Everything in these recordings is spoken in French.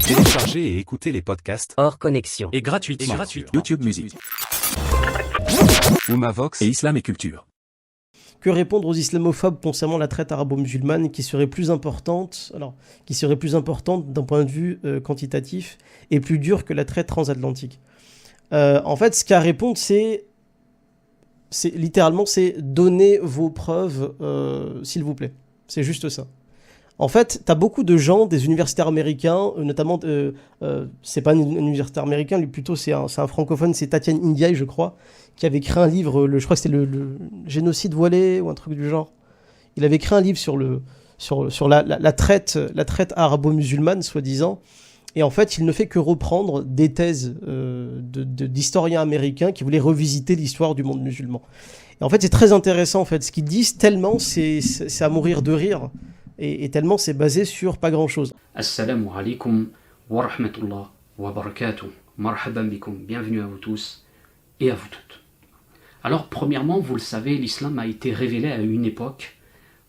Téléchargez et écoutez les podcasts hors connexion et gratuitement sur YouTube Music, Oumavox et Islam et Culture. Que répondre aux islamophobes concernant la traite arabo-musulmane qui serait plus importante d'un point de vue quantitatif et plus dure que la traite transatlantique. En fait, ce qu'à répondre, c'est littéralement, c'est donner vos preuves, s'il vous plaît. C'est juste ça. En fait, t'as beaucoup de gens, des universitaires américains, notamment, c'est pas un universitaire américain, lui plutôt c'est un francophone, c'est Tatiane Ndiaye, je crois, qui avait écrit un livre, je crois que c'était le génocide voilé ou un truc du genre. Il avait écrit un livre sur la traite arabo-musulmane, soi-disant, et en fait, il ne fait que reprendre des thèses d'historiens américains qui voulaient revisiter l'histoire du monde musulman. Et en fait, c'est très intéressant, en fait, ce qu'ils disent, tellement c'est à mourir de rire. Et tellement c'est basé sur pas grand chose. Assalamu alaikum wa rahmatullah wa barakatuh. Marhaban bikum. Bienvenue à vous tous et à vous toutes. Alors, premièrement, vous le savez, l'islam a été révélé à une époque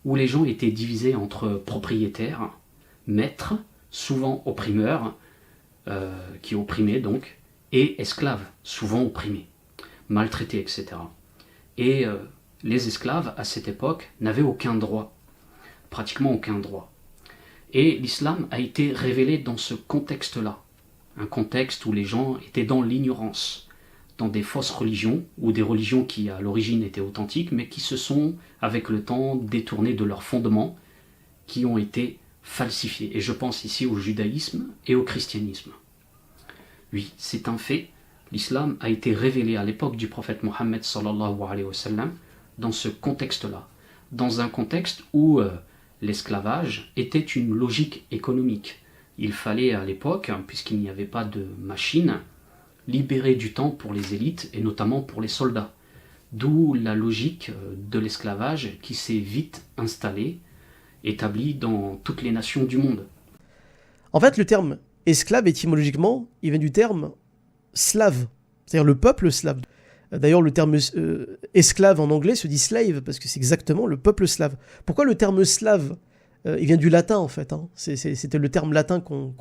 où les gens étaient divisés entre propriétaires, maîtres, souvent opprimeurs, qui opprimaient donc, et esclaves, souvent opprimés, maltraités, etc. Et les esclaves, à cette époque, n'avaient aucun droit. Pratiquement aucun droit. Et l'islam a été révélé dans ce contexte-là, un contexte où les gens étaient dans l'ignorance, dans des fausses religions, ou des religions qui à l'origine étaient authentiques, mais qui se sont, avec le temps, détournées de leurs fondements, qui ont été falsifiés. Et je pense ici au judaïsme et au christianisme. Oui, c'est un fait, l'islam a été révélé à l'époque du prophète Mohammed sallallahu alayhi wa sallam, dans ce contexte-là, dans un contexte où l'esclavage était une logique économique. Il fallait à l'époque, puisqu'il n'y avait pas de machine, libérer du temps pour les élites et notamment pour les soldats. D'où la logique de l'esclavage qui s'est vite installée, établie dans toutes les nations du monde. En fait, le terme esclave, étymologiquement, il vient du terme slave, c'est-à-dire le peuple slave. D'ailleurs, le terme esclave en anglais se dit slave, parce que c'est exactement le peuple slave. Pourquoi le terme slave il vient du latin, en fait. C'était le terme latin qu'on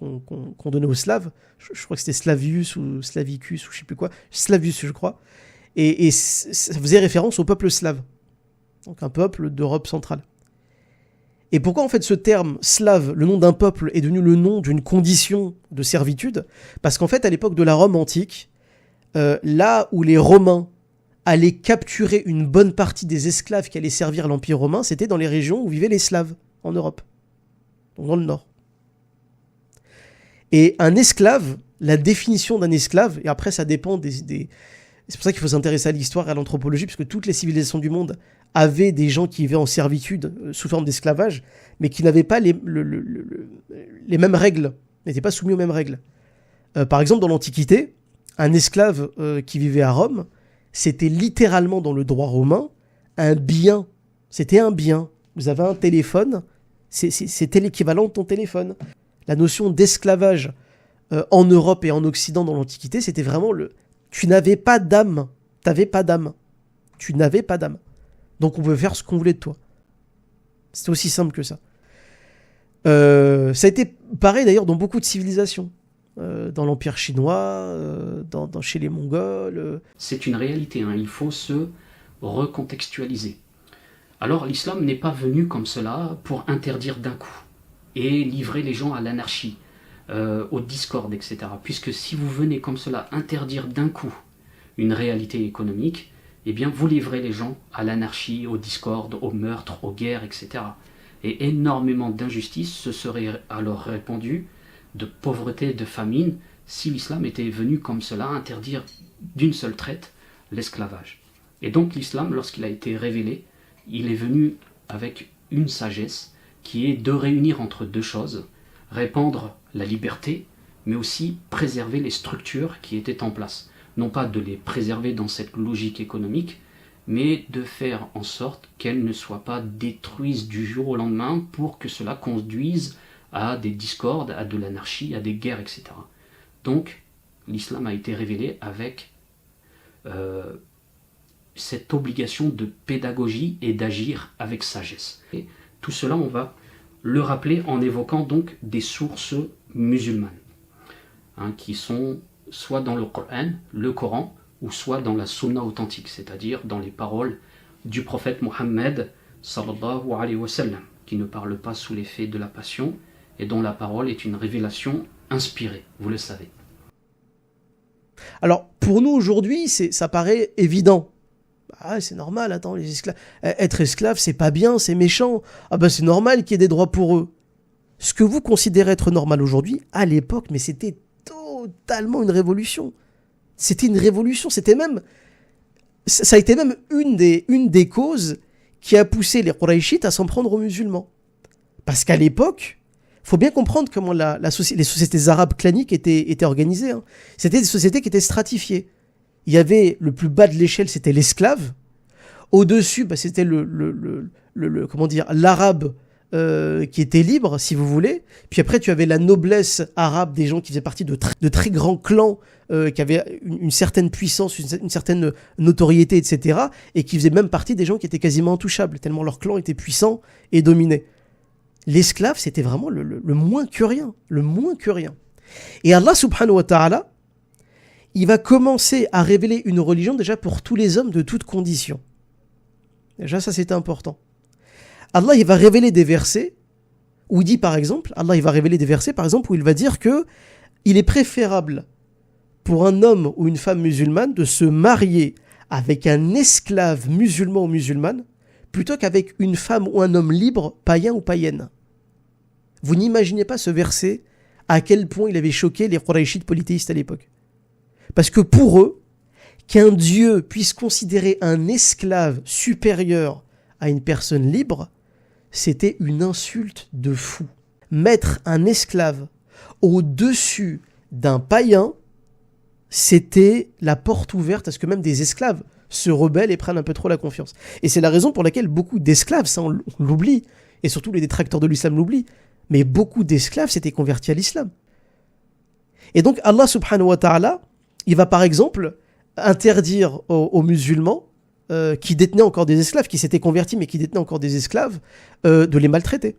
donnait aux Slaves. Je crois que c'était Slavius ou Slavicus, ou je sais plus quoi. Slavius, je crois. Et ça faisait référence au peuple slave. Donc un peuple d'Europe centrale. Et pourquoi, en fait, ce terme slave, le nom d'un peuple, est devenu le nom d'une condition de servitude ? Parce qu'en fait, à l'époque de la Rome antique, là où les Romains allaient capturer une bonne partie des esclaves qui allaient servir l'Empire romain, c'était dans les régions où vivaient les Slaves, en Europe, donc dans le Nord. Et un esclave, la définition d'un esclave, et après ça dépend des... C'est pour ça qu'il faut s'intéresser à l'histoire et à l'anthropologie, parce que toutes les civilisations du monde avaient des gens qui vivaient en servitude sous forme d'esclavage, mais qui n'avaient pas les mêmes règles, n'étaient pas soumis aux mêmes règles. Par exemple, dans l'Antiquité, un esclave qui vivait à Rome, c'était littéralement dans le droit romain un bien. C'était un bien. Vous avez un téléphone, c'était l'équivalent de ton téléphone. La notion d'esclavage en Europe et en Occident dans l'Antiquité, c'était vraiment tu n'avais pas d'âme. T'avais pas d'âme. Tu n'avais pas d'âme. Donc on pouvait faire ce qu'on voulait de toi. C'était aussi simple que ça. Ça a été pareil d'ailleurs dans beaucoup de civilisations. Dans l'Empire chinois, chez les Mongols. C'est une réalité, il faut se recontextualiser. Alors l'islam n'est pas venu comme cela pour interdire d'un coup et livrer les gens à l'anarchie, au discorde, etc. Puisque si vous venez comme cela interdire d'un coup une réalité économique, eh bien vous livrez les gens à l'anarchie, au discorde, au meurtre, aux guerres, etc. Et énormément d'injustices se seraient alors répandues, de pauvreté, de famine, si l'islam était venu comme cela interdire d'une seule traite l'esclavage. Et donc l'islam, lorsqu'il a été révélé, il est venu avec une sagesse qui est de réunir entre deux choses, répandre la liberté, mais aussi préserver les structures qui étaient en place. Non pas de les préserver dans cette logique économique, mais de faire en sorte qu'elles ne soient pas détruites du jour au lendemain pour que cela conduise à des discordes, à de l'anarchie, à des guerres, etc. Donc, l'islam a été révélé avec cette obligation de pédagogie et d'agir avec sagesse. Et tout cela, on va le rappeler en évoquant donc des sources musulmanes. qui sont soit dans le Coran, ou soit dans la Sunna authentique, c'est-à-dire dans les paroles du prophète Mohammed sallallahu alayhi wa sallam, qui ne parle pas sous l'effet de la passion et dont la parole est une révélation inspirée, vous le savez. Alors, pour nous aujourd'hui, ça paraît évident. Ah, c'est normal, attends, les esclaves. Être esclave, c'est pas bien, c'est méchant. Ah ben, c'est normal qu'il y ait des droits pour eux. Ce que vous considérez être normal aujourd'hui, à l'époque, mais c'était totalement une révolution. C'était une révolution, ça a été même une des causes qui a poussé les Qurayshites à s'en prendre aux musulmans. Parce qu'à l'époque, il faut bien comprendre comment les sociétés arabes claniques étaient organisées. C'était des sociétés qui étaient stratifiées. Il y avait le plus bas de l'échelle, c'était l'esclave. Au-dessus, c'était l'arabe qui était libre, si vous voulez. Puis après, tu avais la noblesse arabe, des gens qui faisaient partie de très grands clans, qui avaient une certaine puissance, une certaine notoriété, etc. Et qui faisaient même partie des gens qui étaient quasiment intouchables, tellement leur clan était puissant et dominé. L'esclave, c'était vraiment le moins que rien. Le moins que rien. Et Allah subhanahu wa ta'ala, il va commencer à révéler une religion déjà pour tous les hommes de toutes conditions. Déjà, ça c'était important. Allah, il va révéler des versets où il dit par exemple, où il va dire que il est préférable pour un homme ou une femme musulmane de se marier avec un esclave musulman ou musulmane plutôt qu'avec une femme ou un homme libre, païen ou païenne. Vous n'imaginez pas ce verset, à quel point il avait choqué les Qurayshites polythéistes à l'époque. Parce que pour eux, qu'un dieu puisse considérer un esclave supérieur à une personne libre, c'était une insulte de fou. Mettre un esclave au-dessus d'un païen, c'était la porte ouverte à ce que même des esclaves se rebellent et prennent un peu trop la confiance. Et c'est la raison pour laquelle beaucoup d'esclaves, ça on l'oublie, et surtout les détracteurs de l'islam l'oublient, mais beaucoup d'esclaves s'étaient convertis à l'islam. Et donc Allah subhanahu wa ta'ala, il va par exemple interdire aux musulmans qui détenaient encore des esclaves, qui s'étaient convertis mais qui détenaient encore des esclaves, de les maltraiter.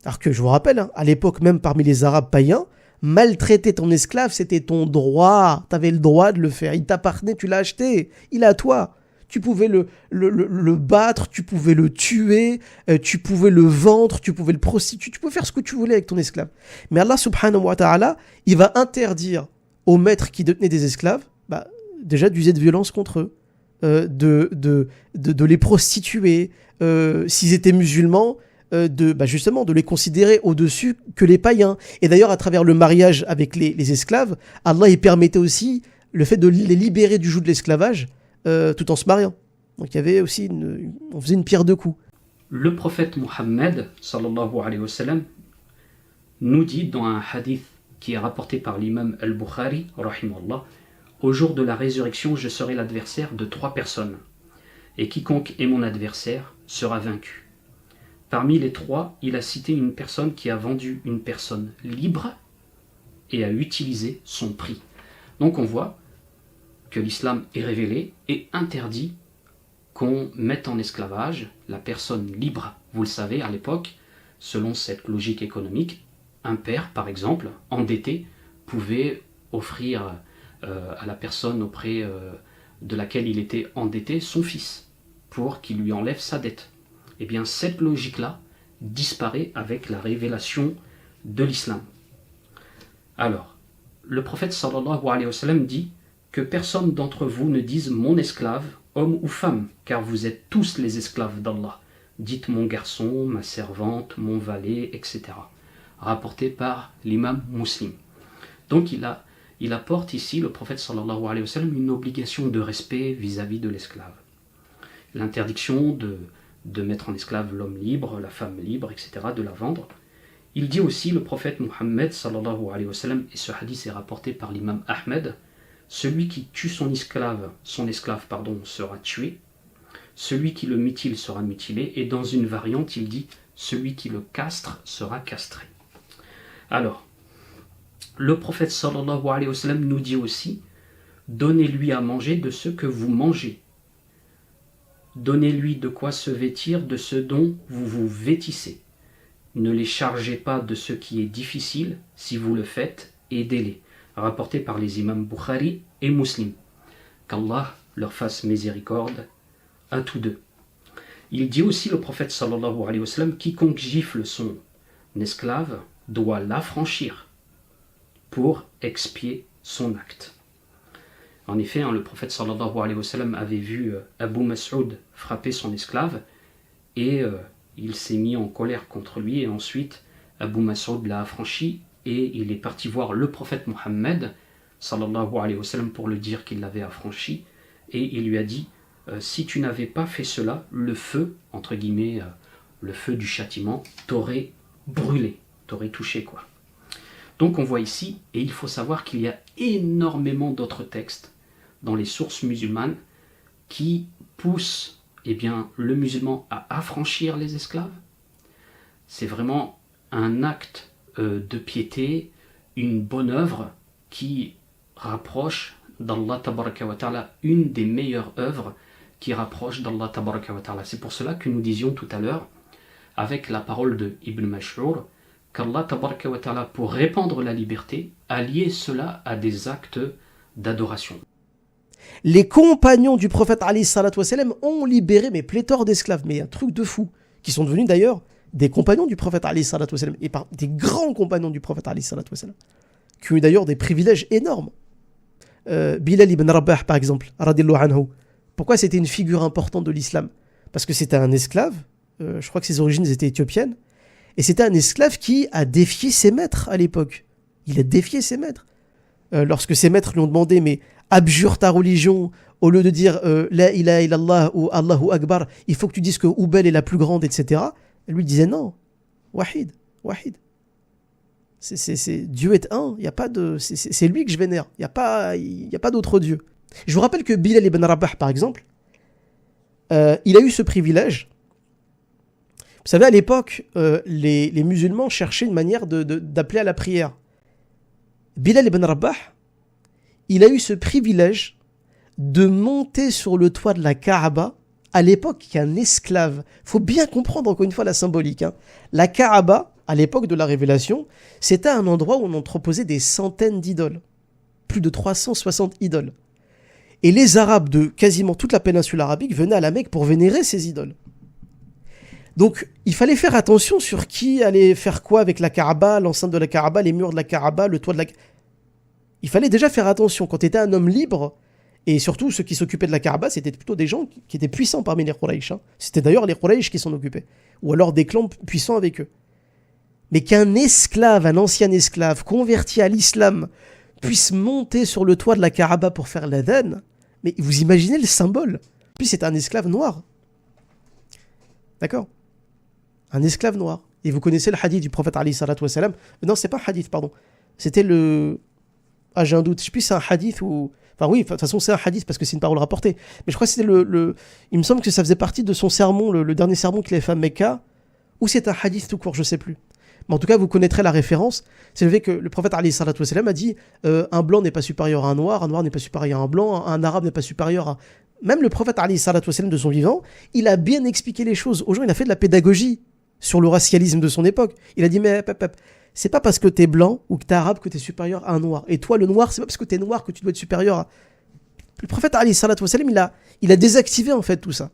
Alors que je vous rappelle, à l'époque même parmi les Arabes païens, maltraiter ton esclave c'était ton droit, tu avais le droit de le faire, il t'appartenait, tu l'as acheté, il est à toi. Tu pouvais le battre, tu pouvais le tuer, tu pouvais le vendre, tu pouvais le prostituer, tu pouvais faire ce que tu voulais avec ton esclave. Mais Allah subhanahu wa ta'ala, il va interdire aux maîtres qui détenaient des esclaves, déjà d'user de violence contre eux, de les prostituer, s'ils étaient musulmans, justement de les considérer au-dessus que les païens. Et d'ailleurs, à travers le mariage avec les esclaves, Allah il permettait aussi le fait de les libérer du joug de l'esclavage, tout en se mariant. Donc il y avait aussi on faisait une pierre deux coups. Le prophète Mohammed sallallahu alayhi wa sallam nous dit dans un hadith qui est rapporté par l'imam al-Bukhari rahimahullah, au jour de la résurrection, je serai l'adversaire de 3 personnes, et quiconque est mon adversaire sera vaincu. Parmi les 3, il a cité une personne qui a vendu une personne libre et a utilisé son prix. Donc on voit que l'islam est révélé et interdit qu'on mette en esclavage la personne libre. Vous le savez, à l'époque, selon cette logique économique, un père, par exemple, endetté, pouvait offrir à la personne auprès de laquelle il était endetté son fils, pour qu'il lui enlève sa dette. Eh bien, cette logique-là disparaît avec la révélation de l'islam. Alors, le prophète sallallahu alayhi wa sallam dit que personne d'entre vous ne dise mon esclave, homme ou femme, car vous êtes tous les esclaves d'Allah. Dites mon garçon, ma servante, mon valet, etc. Rapporté par l'imam Muslim. Donc il apporte ici, le prophète sallallahu alayhi wa sallam, une obligation de respect vis-à-vis de l'esclave. L'interdiction de mettre en esclave l'homme libre, la femme libre, etc., de la vendre. Il dit aussi, le prophète Mohammed sallallahu alayhi wa sallam, et ce hadith est rapporté par l'imam Ahmed, celui qui tue son esclave sera tué, celui qui le mutile sera mutilé, et dans une variante, il dit, celui qui le castre sera castré. Alors, le prophète sallallahu alayhi wa sallam nous dit aussi, donnez-lui à manger de ce que vous mangez. Donnez-lui de quoi se vêtir de ce dont vous vous vêtissez. Ne les chargez pas de ce qui est difficile, si vous le faites, aidez-les. Rapporté par les imams Bukhari et Muslim. Qu'Allah leur fasse miséricorde à tous deux. Il dit aussi le prophète sallallahu alayhi wa sallam, quiconque gifle son esclave doit l'affranchir pour expier son acte. En effet, le prophète sallallahu alayhi wa sallam avait vu Abu Mas'ud frapper son esclave et il s'est mis en colère contre lui et ensuite Abu Mas'ud l'a affranchi et il est parti voir le prophète Mohammed sallallahu alayhi wa sallam pour lui dire qu'il l'avait affranchi et il lui a dit si tu n'avais pas fait cela, le feu, entre guillemets, le feu du châtiment t'aurait brûlé, t'aurait touché quoi. Donc on voit ici, et il faut savoir qu'il y a énormément d'autres textes dans les sources musulmanes qui poussent le musulman à affranchir les esclaves. C'est vraiment un acte de piété, une bonne œuvre qui rapproche d'Allah tabaraka wa ta'ala, une des meilleures œuvres qui rapproche d'Allah tabaraka wa ta'ala. C'est pour cela que nous disions tout à l'heure, avec la parole de Ibn Mash'ur, qu'Allah tabaraka wa ta'ala, pour répandre la liberté, a lié cela à des actes d'adoration. Les compagnons du prophète alayhi salatu wa salam ont libéré mais pléthore d'esclaves, mais un truc de fou, qui sont devenus d'ailleurs des compagnons du prophète alayhi salatu wa salam, et des grands compagnons du prophète alayhi salatu wa salam, qui ont eu d'ailleurs des privilèges énormes. Bilal ibn Rabah par exemple, radiyallahu anhu. Pourquoi c'était une figure importante de l'islam? Parce que c'était un esclave, je crois que ses origines étaient éthiopiennes, et c'était un esclave qui a défié ses maîtres à l'époque. Il a défié ses maîtres. Lorsque ses maîtres lui ont demandé, mais abjure ta religion, au lieu de dire La ilaha illallah ou Allahu Akbar, il faut que tu dises que Oubel est la plus grande, etc. Elle lui disait non, Wahid. Dieu est un, y a pas de, c'est lui que je vénère, il n'y a pas d'autre Dieu. Je vous rappelle que Bilal ibn Rabah, par exemple, il a eu ce privilège. Vous savez, à l'époque, les musulmans cherchaient une manière d'appeler à la prière. Bilal ibn Rabah, il a eu ce privilège de monter sur le toit de la Kaaba, à l'époque qu'un esclave. Il faut bien comprendre encore une fois la symbolique. La Kaaba, à l'époque de la révélation, c'était un endroit où on entreposait des centaines d'idoles. Plus de 360 idoles. Et les Arabes de quasiment toute la péninsule arabique venaient à la Mecque pour vénérer ces idoles. Donc, il fallait faire attention sur qui allait faire quoi avec la Kaaba, l'enceinte de la Kaaba, les murs de la Kaaba, le toit de la... Il fallait déjà faire attention. Quand tu étais un homme libre, et surtout ceux qui s'occupaient de la Kaaba, c'était plutôt des gens qui étaient puissants parmi les Quraysh. C'était d'ailleurs les Quraysh qui s'en occupaient. Ou alors des clans puissants avec eux. Mais qu'un esclave, un ancien esclave, converti à l'islam, puisse monter sur le toit de la Kaaba pour faire l'adhan, mais vous imaginez le symbole. Puis c'est un esclave noir. D'accord? Un esclave noir. Et vous connaissez le hadith du prophète alayhi salatu wa salam. Non, c'est pas un hadith, pardon. C'était le... Ah, j'ai un doute. Je sais plus si c'est un hadith ou... Enfin oui, de toute façon c'est un hadith parce que c'est une parole rapportée. Mais je crois que c'était Il me semble que ça faisait partie de son sermon, le dernier sermon qu'il avait fait à Mecca, ou c'est un hadith tout court, je sais plus. Mais en tout cas, vous connaîtrez la référence. C'est le fait que le prophète alayhi salatu wa salam a dit un blanc n'est pas supérieur à un noir n'est pas supérieur à un blanc, un arabe n'est pas supérieur à... Même le prophète alayhi salatu wa salam de son vivant, il a bien expliqué les choses. Aux gens, il a fait de la pédagogie sur le racialisme de son époque. Il a dit, mais c'est pas parce que t'es blanc ou que t'es arabe que t'es supérieur à un noir. Et toi, le noir, c'est pas parce que t'es noir que tu dois être supérieur à... Le prophète alayhi salatu wa salam, il a désactivé en fait tout ça.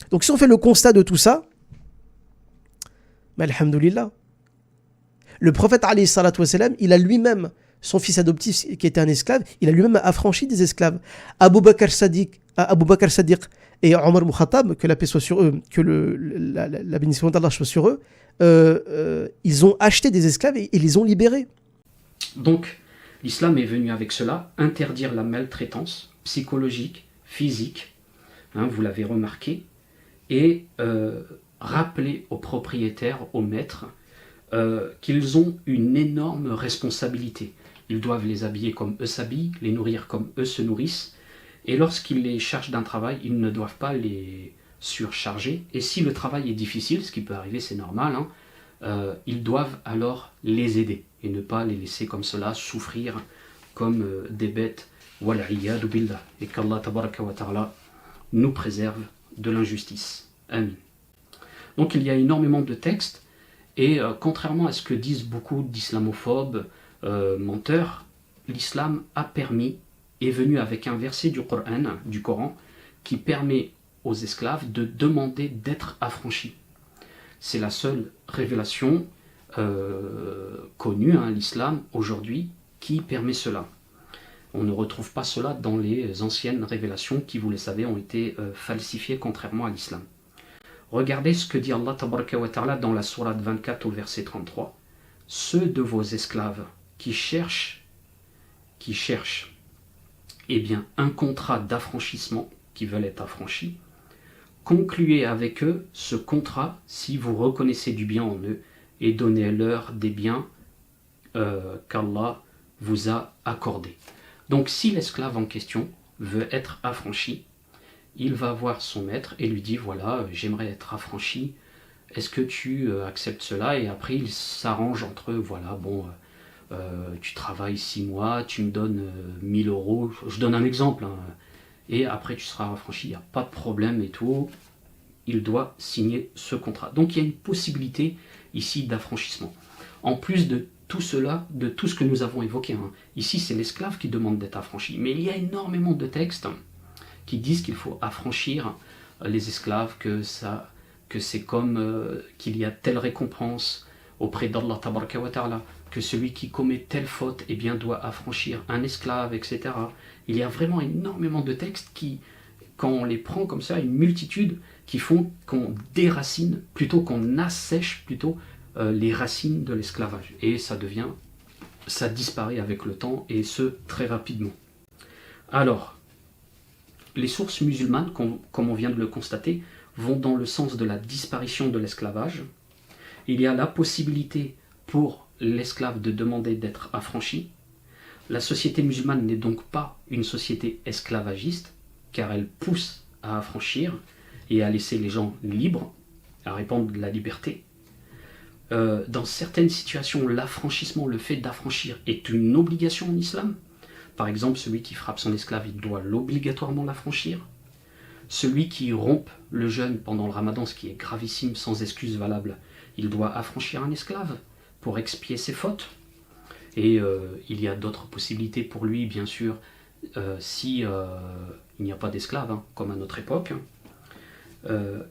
Donc si on fait le constat de tout ça, mais alhamdoulilah, le prophète alayhi salatu wa salam, il a lui-même, son fils adoptif qui était un esclave, il a lui-même affranchi des esclaves. Abu Bakr Sadiq et Omar ibn Khattab, que la paix soit sur eux, que la bénédiction d'Allah soit sur eux, ils ont acheté des esclaves et les ont libérés. Donc, l'islam est venu avec cela interdire la maltraitance psychologique, physique, vous l'avez remarqué, et rappeler aux propriétaires, aux maîtres, qu'ils ont une énorme responsabilité. Ils doivent les habiller comme eux s'habillent, les nourrir comme eux se nourrissent, et lorsqu'ils les chargent d'un travail, ils ne doivent pas les surcharger, et si le travail est difficile, ce qui peut arriver, c'est normal, ils doivent alors les aider, et ne pas les laisser comme cela souffrir comme des bêtes, wal'iyadu billah, et qu'Allah tabaraka wa ta'ala nous préserve de l'injustice. Amin. Donc il y a énormément de textes, et contrairement à ce que disent beaucoup d'islamophobes, menteur, l'islam a permis, est venu avec un verset du Coran, qui permet aux esclaves de demander d'être affranchis. C'est la seule révélation connue, l'islam, aujourd'hui, qui permet cela. On ne retrouve pas cela dans les anciennes révélations qui, vous le savez, ont été falsifiées contrairement à l'islam. Regardez ce que dit Allah Tabaraka wa Ta'ala dans la sourate 24 au verset 33. Ceux de vos esclaves qui cherchent un contrat d'affranchissement, qui veulent être affranchis, concluez avec eux ce contrat si vous reconnaissez du bien en eux et donnez-leur des biens qu'Allah vous a accordés. Donc si l'esclave en question veut être affranchi, il va voir son maître et lui dit voilà, j'aimerais être affranchi, est-ce que tu acceptes cela? Et après il s'arrange entre eux, voilà, bon, tu travailles 6 mois, tu me donnes 1000 euros, je donne un exemple, et après tu seras affranchi, il n'y a pas de problème et tout, il doit signer ce contrat. Donc il y a une possibilité ici d'affranchissement. En plus de tout cela, de tout ce que nous avons évoqué, ici c'est l'esclave qui demande d'être affranchi, mais il y a énormément de textes qui disent qu'il faut affranchir les esclaves, que c'est comme qu'il y a telle récompense auprès d'Allah Tabaraka wa Ta'ala, que celui qui commet telle faute doit affranchir un esclave, etc. Il y a vraiment énormément de textes qui, quand on les prend comme ça, une multitude, qui font qu'on déracine, plutôt qu'on assèche plutôt les racines de l'esclavage. Et ça disparaît avec le temps, et ce, très rapidement. Alors, les sources musulmanes, comme on vient de le constater, vont dans le sens de la disparition de l'esclavage. Il y a la possibilité pour l'esclave de demander d'être affranchi. La société musulmane n'est donc pas une société esclavagiste, car elle pousse à affranchir et à laisser les gens libres, à répandre de la liberté. Dans certaines situations, l'affranchissement, le fait d'affranchir est une obligation en islam. Par exemple, celui qui frappe son esclave, il doit obligatoirement l'affranchir. Celui qui rompt le jeûne pendant le ramadan, ce qui est gravissime, sans excuse valable, il doit affranchir un esclave pour expier ses fautes. Et il y a d'autres possibilités pour lui, bien sûr, si il n'y a pas d'esclave, comme à notre époque.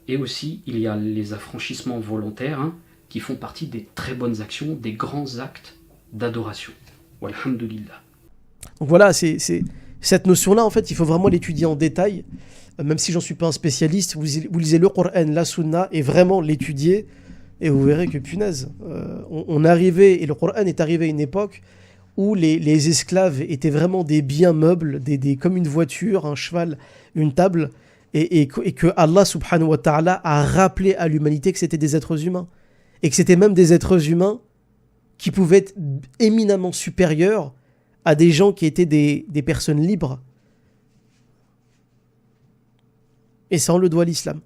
Et aussi, il y a les affranchissements volontaires, qui font partie des très bonnes actions, des grands actes d'adoration. Walhamdulillah. Donc voilà, c'est cette notion-là, en fait, il faut vraiment l'étudier en détail. Même si j'en suis pas un spécialiste, vous lisez le Coran, la Sunna, et vraiment l'étudier, et vous verrez que punaise, on arrivait, et le Coran est arrivé à une époque où les esclaves étaient vraiment des biens meubles, comme une voiture, un cheval, une table, et que Allah subhanahu wa ta'ala a rappelé à l'humanité que c'était des êtres humains. Et que c'était même des êtres humains qui pouvaient être éminemment supérieurs à des gens qui étaient des personnes libres. Et ça, on le doit à l'islam.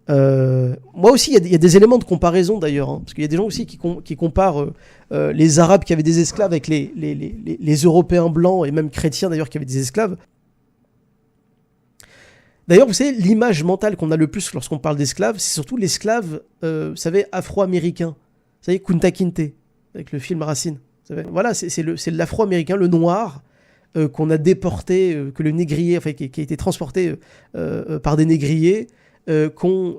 Moi aussi, il y a des éléments de comparaison d'ailleurs, parce qu'il y a des gens aussi qui comparent les Arabes qui avaient des esclaves avec les Européens blancs et même chrétiens d'ailleurs qui avaient des esclaves. D'ailleurs, vous savez, l'image mentale qu'on a le plus lorsqu'on parle d'esclaves, c'est surtout l'esclave, vous savez, afro-américain. Vous savez, Kunta Kinte, avec le film Racine. Vous savez, voilà, c'est l'afro-américain, le noir, qu'on a déporté, que le négrier, enfin, qui a été transporté par des négriers, qu'on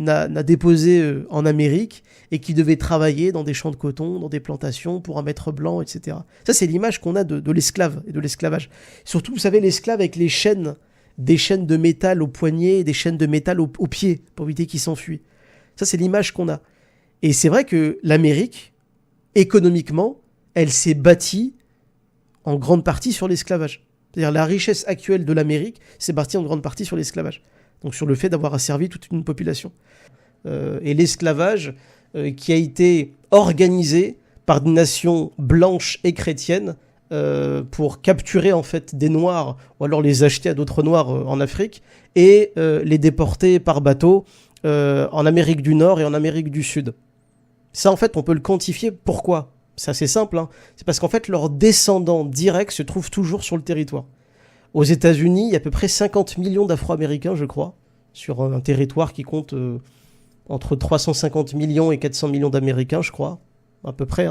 a déposé en Amérique et qui devait travailler dans des champs de coton, dans des plantations pour un maître blanc, etc. Ça, c'est l'image qu'on a de l'esclave et de l'esclavage. Surtout, vous savez, l'esclave avec les chaînes, des chaînes de métal aux poignets et des chaînes de métal aux pieds pour éviter qu'il s'enfuit. Ça, c'est l'image qu'on a. Et c'est vrai que l'Amérique, économiquement, elle s'est bâtie en grande partie sur l'esclavage. C'est-à-dire la richesse actuelle de l'Amérique s'est bâtie en grande partie sur l'esclavage. Donc sur le fait d'avoir asservi toute une population. Et l'esclavage qui a été organisé par des nations blanches et chrétiennes pour capturer en fait des Noirs ou alors les acheter à d'autres Noirs en Afrique et les déporter par bateau en Amérique du Nord et en Amérique du Sud. Ça en fait on peut le quantifier. Pourquoi ? C'est assez simple. C'est parce qu'en fait leurs descendants directs se trouvent toujours sur le territoire. Aux États-Unis, il y a à peu près 50 millions d'Afro-Américains, je crois, sur un territoire qui compte entre 350 millions et 400 millions d'Américains, je crois. à peu près,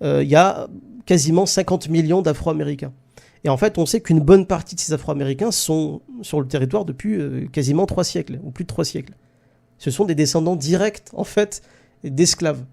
il y a quasiment 50 millions d'Afro-Américains. Et en fait, on sait qu'une bonne partie de ces Afro-Américains sont sur le territoire depuis quasiment 3 siècles, ou plus de 3 siècles. Ce sont des descendants directs, en fait, d'esclaves.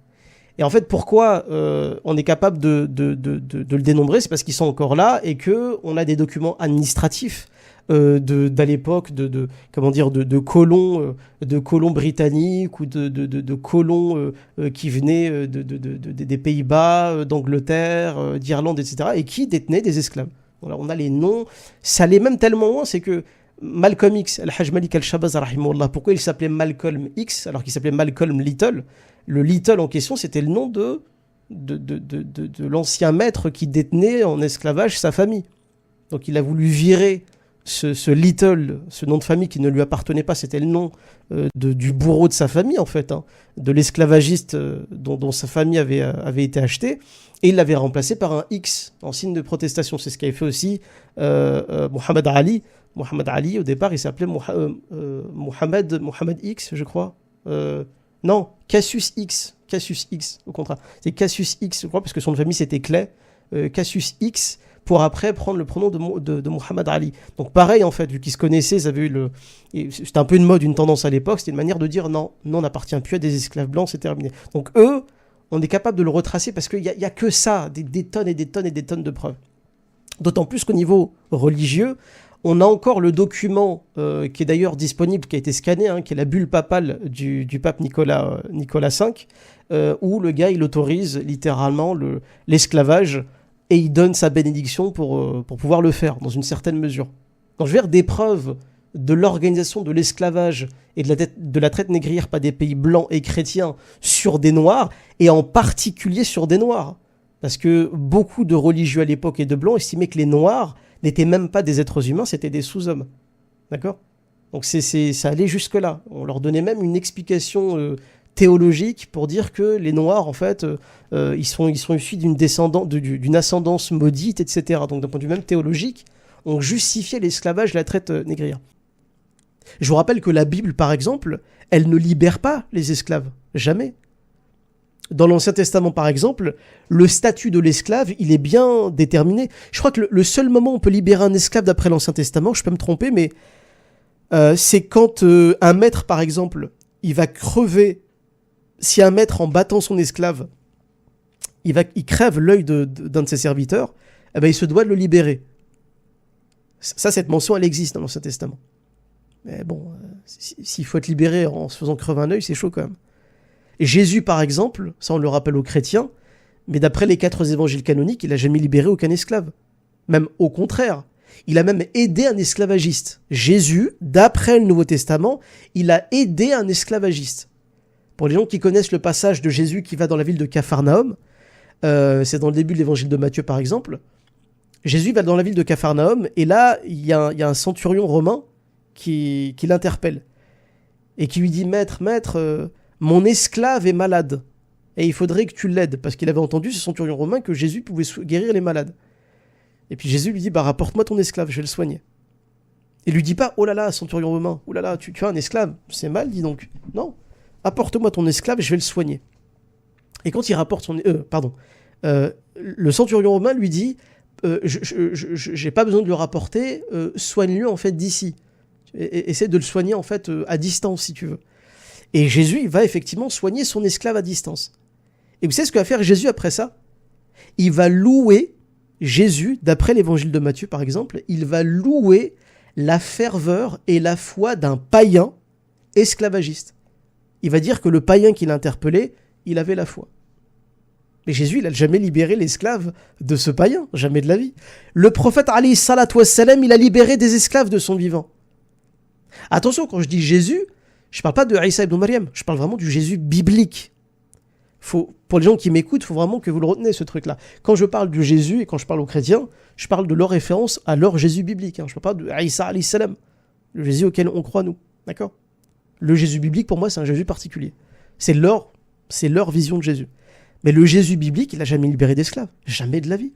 Et en fait, pourquoi on est capable de le dénombrer? C'est parce qu'ils sont encore là et qu'on a des documents administratifs d'à l'époque de colons britanniques ou de colons qui venaient des Pays-Bas, d'Angleterre, d'Irlande, etc. et qui détenaient des esclaves. Voilà, on a les noms. Ça allait même tellement loin, c'est que Malcolm X, Al-Hajj Malik Al-Shabazz, rahimahullah, pourquoi il s'appelait Malcolm X alors qu'il s'appelait Malcolm Little? Le Little en question, c'était le nom de l'ancien maître qui détenait en esclavage sa famille. Donc il a voulu virer ce Little, ce nom de famille qui ne lui appartenait pas, c'était le nom du bourreau de sa famille en fait, de l'esclavagiste dont sa famille avait été achetée, et il l'avait remplacé par un X en signe de protestation. C'est ce qu'avait fait aussi Muhammad Ali. Muhammad Ali, au départ, il s'appelait Muhammad X, je crois. Non, Cassius X, au contraire. C'est Cassius X, je crois, parce que son nom de famille c'était Clay. Cassius X, pour après prendre le pronom de Muhammad Ali. Donc pareil, en fait, vu qu'ils se connaissaient, ils avaient eu c'était un peu une mode, une tendance à l'époque, c'était une manière de dire non, on n'appartient plus à des esclaves blancs, c'est terminé. Donc eux, on est capable de le retracer parce qu'il y a que ça, des tonnes et des tonnes et des tonnes de preuves. D'autant plus qu'au niveau religieux, on a encore le document qui est d'ailleurs disponible, qui a été scanné, qui est la bulle papale du pape Nicolas V, où le gars, il autorise littéralement l'esclavage et il donne sa bénédiction pour pouvoir le faire, dans une certaine mesure. Donc je veux dire, des preuves de l'organisation de l'esclavage et de la traite négrière par des pays blancs et chrétiens sur des noirs, et en particulier sur des noirs. Parce que beaucoup de religieux à l'époque et de blancs estimaient que les noirs n'étaient même pas des êtres humains, c'était des sous-hommes. D'accord ? Donc ça allait jusque-là. On leur donnait même une explication théologique pour dire que les noirs, en fait, ils sont issus d'une ascendance maudite, etc. Donc d'un point de vue même théologique, on justifiait l'esclavage et la traite négrière. Je vous rappelle que la Bible, par exemple, elle ne libère pas les esclaves. Jamais. Dans l'Ancien Testament, par exemple, le statut de l'esclave, il est bien déterminé. Je crois que le seul moment où on peut libérer un esclave d'après l'Ancien Testament, je peux me tromper, mais c'est quand un maître, par exemple, il va crever. Si un maître, en battant son esclave, il crève l'œil d'un de ses serviteurs, eh ben, il se doit de le libérer. Ça, cette mention, elle existe dans l'Ancien Testament. Mais bon, s'il faut être libéré en se faisant crever un œil, c'est chaud quand même. Et Jésus, par exemple, ça on le rappelle aux chrétiens, mais d'après les 4 évangiles canoniques, il n'a jamais libéré aucun esclave. Même au contraire, il a même aidé un esclavagiste. Jésus, d'après le Nouveau Testament, il a aidé un esclavagiste. Pour les gens qui connaissent le passage de Jésus qui va dans la ville de Capharnaüm, c'est dans le début de l'évangile de Matthieu par exemple, Jésus va dans la ville de Capharnaüm, et là, il y a un centurion romain qui l'interpelle, et qui lui dit « Maître, mon esclave est malade, et il faudrait que tu l'aides. » Parce qu'il avait entendu, ce centurion romain, que Jésus pouvait guérir les malades. Et puis Jésus lui dit « Rapporte-moi ton esclave, je vais le soigner. » Il lui dit pas « Oh là là, centurion romain, oh là là, tu as un esclave, c'est mal, dis donc. » Non, apporte-moi ton esclave, je vais le soigner. Et quand il rapporte le centurion romain lui dit j'ai pas besoin de le rapporter, soigne-le en fait d'ici. Essaie de le soigner en fait à distance si tu veux. Et Jésus, il va effectivement soigner son esclave à distance. Et vous savez ce que va faire Jésus après ça ? Il va louer, Jésus, d'après l'évangile de Matthieu par exemple, il va louer la ferveur et la foi d'un païen esclavagiste. Il va dire que le païen qui l'a interpellé, il avait la foi. Mais Jésus, il n'a jamais libéré l'esclave de ce païen, jamais de la vie. Le prophète, alayhi salatu wassalam, il a libéré des esclaves de son vivant. Attention, quand je dis Jésus, je ne parle pas de Isa ibn Maryam, je parle vraiment du Jésus biblique. Pour les gens qui m'écoutent, il faut vraiment que vous le retenez, ce truc-là. Quand je parle de Jésus et quand je parle aux chrétiens, je parle de leur référence à leur Jésus biblique. Je ne parle pas de Isa alayhi salam, le Jésus auquel on croit nous. D'accord ? Le Jésus biblique, pour moi, c'est un Jésus particulier. C'est leur vision de Jésus. Mais le Jésus biblique, il n'a jamais libéré d'esclaves. Jamais de la vie.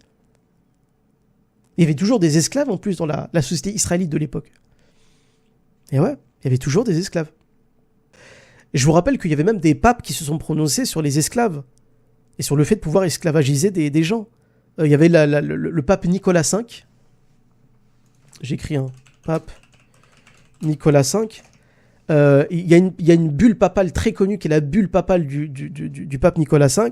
Il y avait toujours des esclaves, en plus, dans la société israélite de l'époque. Et ouais, il y avait toujours des esclaves. Et je vous rappelle qu'il y avait même des papes qui se sont prononcés sur les esclaves. et sur le fait de pouvoir esclavagiser des gens. Il y avait le pape Nicolas V. J'écris un pape Nicolas V. Il y a une bulle papale très connue qui est la bulle papale du pape Nicolas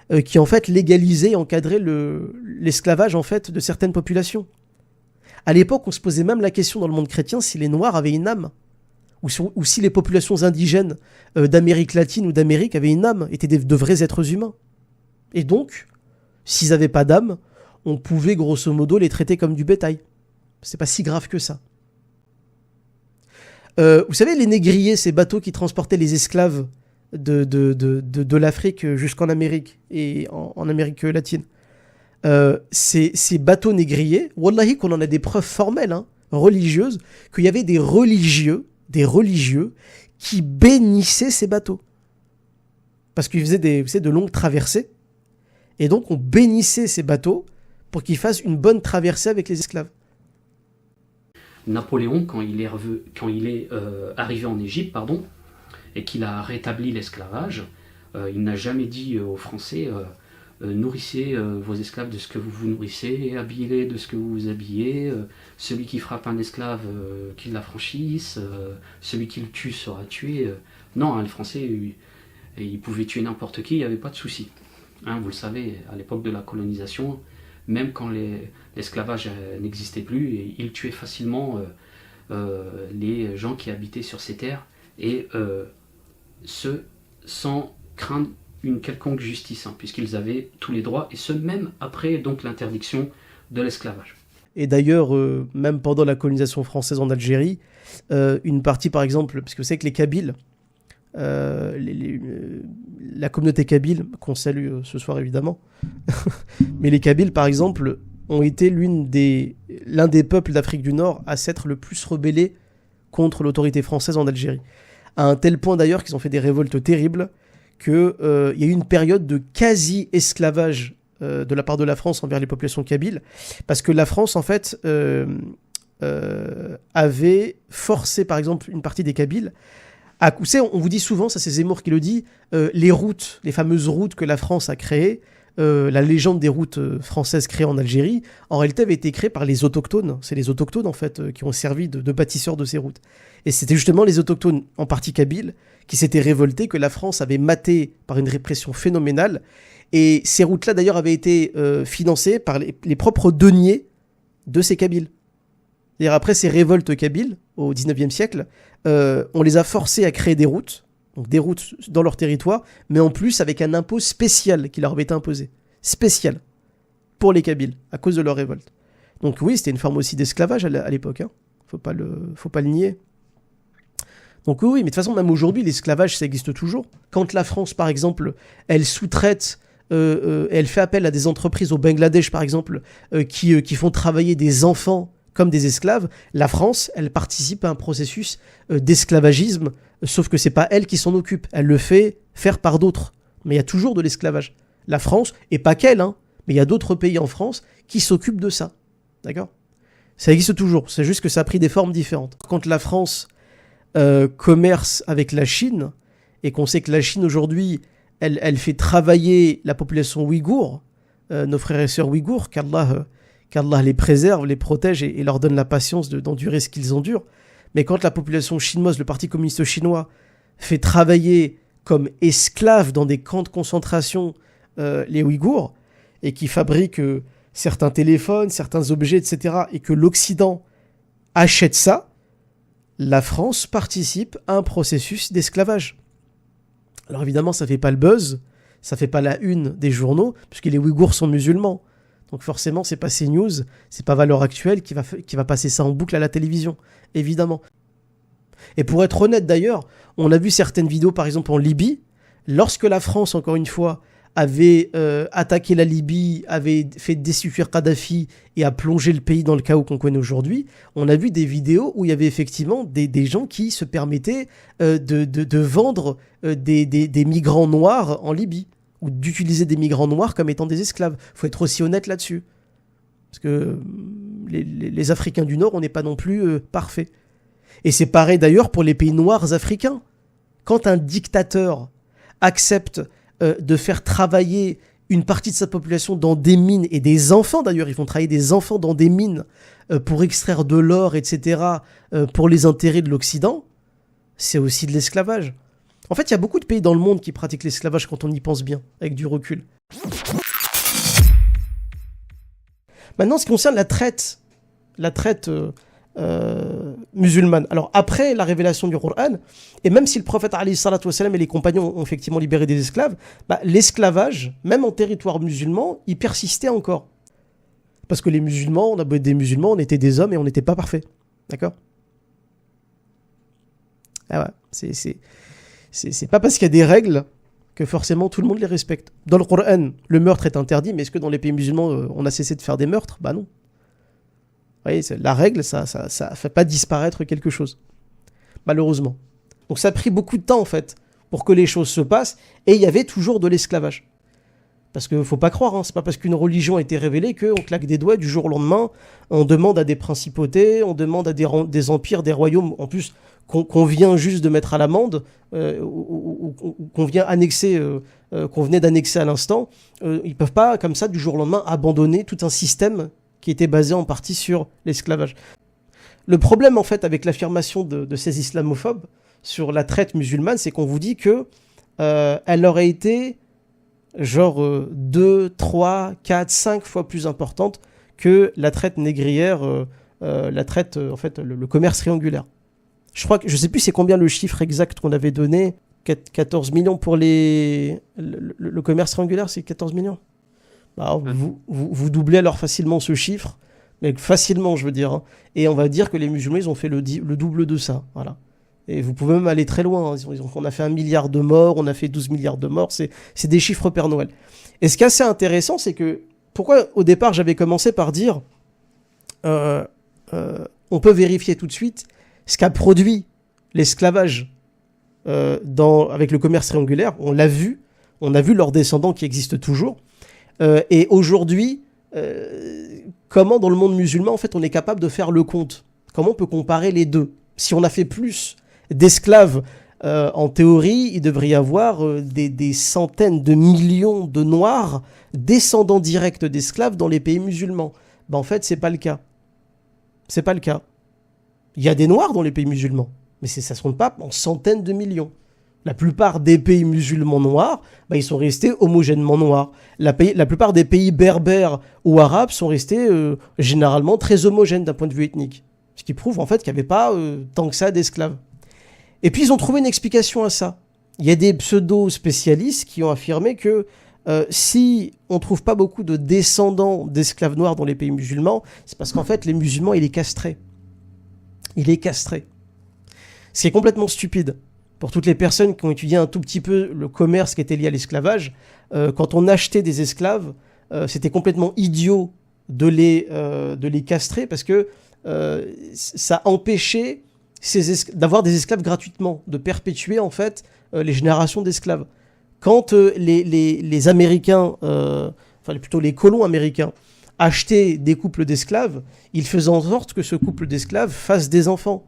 V, qui en fait légalisait et encadrait l'esclavage en fait de certaines populations. À l'époque, on se posait même la question dans le monde chrétien si les Noirs avaient une âme, ou si les populations indigènes d'Amérique latine ou d'Amérique avaient une âme, étaient de vrais êtres humains. Et donc, s'ils n'avaient pas d'âme, on pouvait grosso modo les traiter comme du bétail. C'est pas si grave que ça. Vous savez, les négriers, ces bateaux qui transportaient les esclaves de l'Afrique jusqu'en Amérique et en Amérique latine, ces bateaux négriers, wallahi qu'on en a des preuves formelles, religieuses, qu'il y avait des religieux qui bénissaient ces bateaux. Parce qu'ils faisaient de longues traversées, et donc on bénissait ces bateaux pour qu'ils fassent une bonne traversée avec les esclaves. Napoléon, quand il est arrivé en Égypte, et qu'il a rétabli l'esclavage, il n'a jamais dit aux Français nourrissez vos esclaves de ce que vous vous nourrissez, habillez-les de ce que vous vous habillez, celui qui frappe un esclave, qu'il l'affranchisse, celui qui le tue sera tué. Non, les Français, ils pouvaient tuer n'importe qui, il n'y avait pas de souci. Vous le savez, à l'époque de la colonisation, même quand l'esclavage n'existait plus, ils tuaient facilement les gens qui habitaient sur ces terres, et ce, sans craindre une quelconque justice, puisqu'ils avaient tous les droits, et ce même après donc l'interdiction de l'esclavage. Et d'ailleurs, même pendant la colonisation française en Algérie, une partie par exemple, parce que vous savez que les Kabyles, la communauté kabyle, qu'on salue ce soir évidemment, mais les Kabyles par exemple ont été l'un des peuples d'Afrique du Nord à s'être le plus rebellé contre l'autorité française en Algérie. À un tel point d'ailleurs qu'ils ont fait des révoltes terribles, qu'il y a eu une période de quasi-esclavage de la part de la France envers les populations kabyles, parce que la France en fait avait forcé par exemple une partie des Kabyles. On vous dit souvent, ça c'est Zemmour qui le dit, les routes, les fameuses routes que la France a créées, la légende des routes françaises créées en Algérie, en réalité avait été créée par les autochtones. C'est les autochtones en fait qui ont servi de bâtisseurs de ces routes. Et c'était justement les autochtones, en partie kabyles, qui s'étaient révoltés, que la France avait maté par une répression phénoménale. Et ces routes-là d'ailleurs avaient été financées par les propres deniers de ces Kabyles. C'est-à-dire après ces révoltes kabyles, au 19e siècle, on les a forcés à créer des routes, donc des routes dans leur territoire, mais en plus avec un impôt spécial qui leur avait été imposé. Spécial. Pour les Kabyles, à cause de leur révolte. Donc oui, c'était une forme aussi d'esclavage à l'époque. Faut pas le nier. Donc oui, mais de toute façon, même aujourd'hui, l'esclavage, ça existe toujours. Quand la France, par exemple, elle sous-traite, elle fait appel à des entreprises au Bangladesh, par exemple, qui font travailler des enfants comme des esclaves, la France, elle participe à un processus d'esclavagisme, sauf que c'est pas elle qui s'en occupe, elle le fait faire par d'autres. Mais il y a toujours de l'esclavage. La France, et pas qu'elle, mais il y a d'autres pays en France qui s'occupent de ça. D'accord ? Ça existe toujours, c'est juste que ça a pris des formes différentes. Quand la France commerce avec la Chine, et qu'on sait que la Chine aujourd'hui, elle fait travailler la population ouïghour, nos frères et sœurs ouïghours, qu'Allah les préserve, les protège et leur donne la patience d'endurer ce qu'ils endurent. Mais quand la population chinoise, le Parti communiste chinois, fait travailler comme esclaves dans des camps de concentration les Ouïghours, et qui fabriquent certains téléphones, certains objets, etc., et que l'Occident achète ça, la France participe à un processus d'esclavage. Alors évidemment, ça fait pas le buzz, ça fait pas la une des journaux, puisque les Ouïghours sont musulmans. Donc forcément, c'est pas CNews, c'est pas Valeurs Actuelles qui va passer ça en boucle à la télévision, évidemment. Et pour être honnête d'ailleurs, on a vu certaines vidéos, par exemple en Libye, lorsque la France, encore une fois, avait attaqué la Libye, avait fait destituer Kadhafi et a plongé le pays dans le chaos qu'on connaît aujourd'hui, on a vu des vidéos où il y avait effectivement des gens qui se permettaient de vendre des migrants noirs en Libye, ou d'utiliser des migrants noirs comme étant des esclaves. Il faut être aussi honnête là-dessus. Parce que les Africains du Nord, on n'est pas non plus parfaits. Et c'est pareil d'ailleurs pour les pays noirs africains. Quand un dictateur accepte de faire travailler une partie de sa population dans des mines, et des enfants d'ailleurs, ils font travailler des enfants dans des mines pour extraire de l'or, etc., pour les intérêts de l'Occident, c'est aussi de l'esclavage. En fait, il y a beaucoup de pays dans le monde qui pratiquent l'esclavage quand on y pense bien, avec du recul. Maintenant, ce qui concerne la traite musulmane. Alors, après la révélation du Coran, et même si le prophète alayhi salatu wassalam et les compagnons ont effectivement libéré des esclaves, l'esclavage, même en territoire musulman, il persistait encore. Parce que les musulmans, on a beau être des musulmans, on était des hommes et on n'était pas parfaits. D'accord ? Ah ouais, c'est pas parce qu'il y a des règles que forcément tout le monde les respecte. Dans le Coran, le meurtre est interdit, mais est-ce que dans les pays musulmans, on a cessé de faire des meurtres ? Bah non. Vous voyez, la règle, ça fait pas disparaître quelque chose. Malheureusement. Donc ça a pris beaucoup de temps, en fait, pour que les choses se passent, et il y avait toujours de l'esclavage. Parce qu'il ne faut pas croire, hein, c'est pas parce qu'une religion a été révélée qu'on claque des doigts du jour au lendemain, on demande à des principautés, on demande à des empires, des royaumes, en plus, qu'on vient juste de mettre à l'amende, ou qu'on vient annexer, qu'on venait d'annexer à l'instant, ils ne peuvent pas, comme ça, du jour au lendemain, abandonner tout un système qui était basé en partie sur l'esclavage. Le problème, en fait, avec l'affirmation de ces islamophobes sur la traite musulmane, c'est qu'on vous dit que elle aurait été genre 2, 3, 4, 5 fois plus importante que la traite négrière, la traite, en fait, le commerce triangulaire. Je sais plus c'est combien le chiffre exact qu'on avait donné, 14 millions pour le commerce triangulaire, c'est 14 millions. Bah, vous doublez alors facilement ce chiffre, mais facilement, je veux dire. Hein. Et on va dire que les musulmans, ils ont fait le double de ça. Voilà. Et vous pouvez même aller très loin. Hein. On a fait 1 milliard de morts, on a fait 12 milliards de morts. C'est des chiffres Père Noël. Et ce qui est assez intéressant, c'est que... Pourquoi, au départ, j'avais commencé par dire... on peut vérifier tout de suite ce qu'a produit l'esclavage avec le commerce triangulaire. On l'a vu. On a vu leurs descendants qui existent toujours. Et aujourd'hui, comment dans le monde musulman, en fait, on est capable de faire le compte ? Comment on peut comparer les deux ? Si on a fait plus d'esclaves, en théorie, il devrait y avoir des centaines de millions de Noirs descendants directs d'esclaves dans les pays musulmans. Ben, en fait, c'est pas le cas. C'est pas le cas. Il y a des Noirs dans les pays musulmans, mais ça se compte pas en centaines de millions. La plupart des pays musulmans noirs, ils sont restés homogènement noirs. La plupart des pays berbères ou arabes sont restés généralement très homogènes d'un point de vue ethnique. Ce qui prouve en fait qu'il n'y avait pas tant que ça d'esclaves. Et puis ils ont trouvé une explication à ça. Il y a des pseudo-spécialistes qui ont affirmé que si on ne trouve pas beaucoup de descendants d'esclaves noirs dans les pays musulmans, c'est parce qu'en fait les musulmans, ils les castraient. Ils les castraient. Ce qui est complètement stupide. Pour toutes les personnes qui ont étudié un tout petit peu le commerce qui était lié à l'esclavage, quand on achetait des esclaves, c'était complètement idiot de les castrer parce que ça empêchait d'avoir des esclaves gratuitement, de perpétuer en fait les générations d'esclaves. Quand les Américains, enfin plutôt les colons américains, achetaient des couples d'esclaves, ils faisaient en sorte que ce couple d'esclaves fasse des enfants.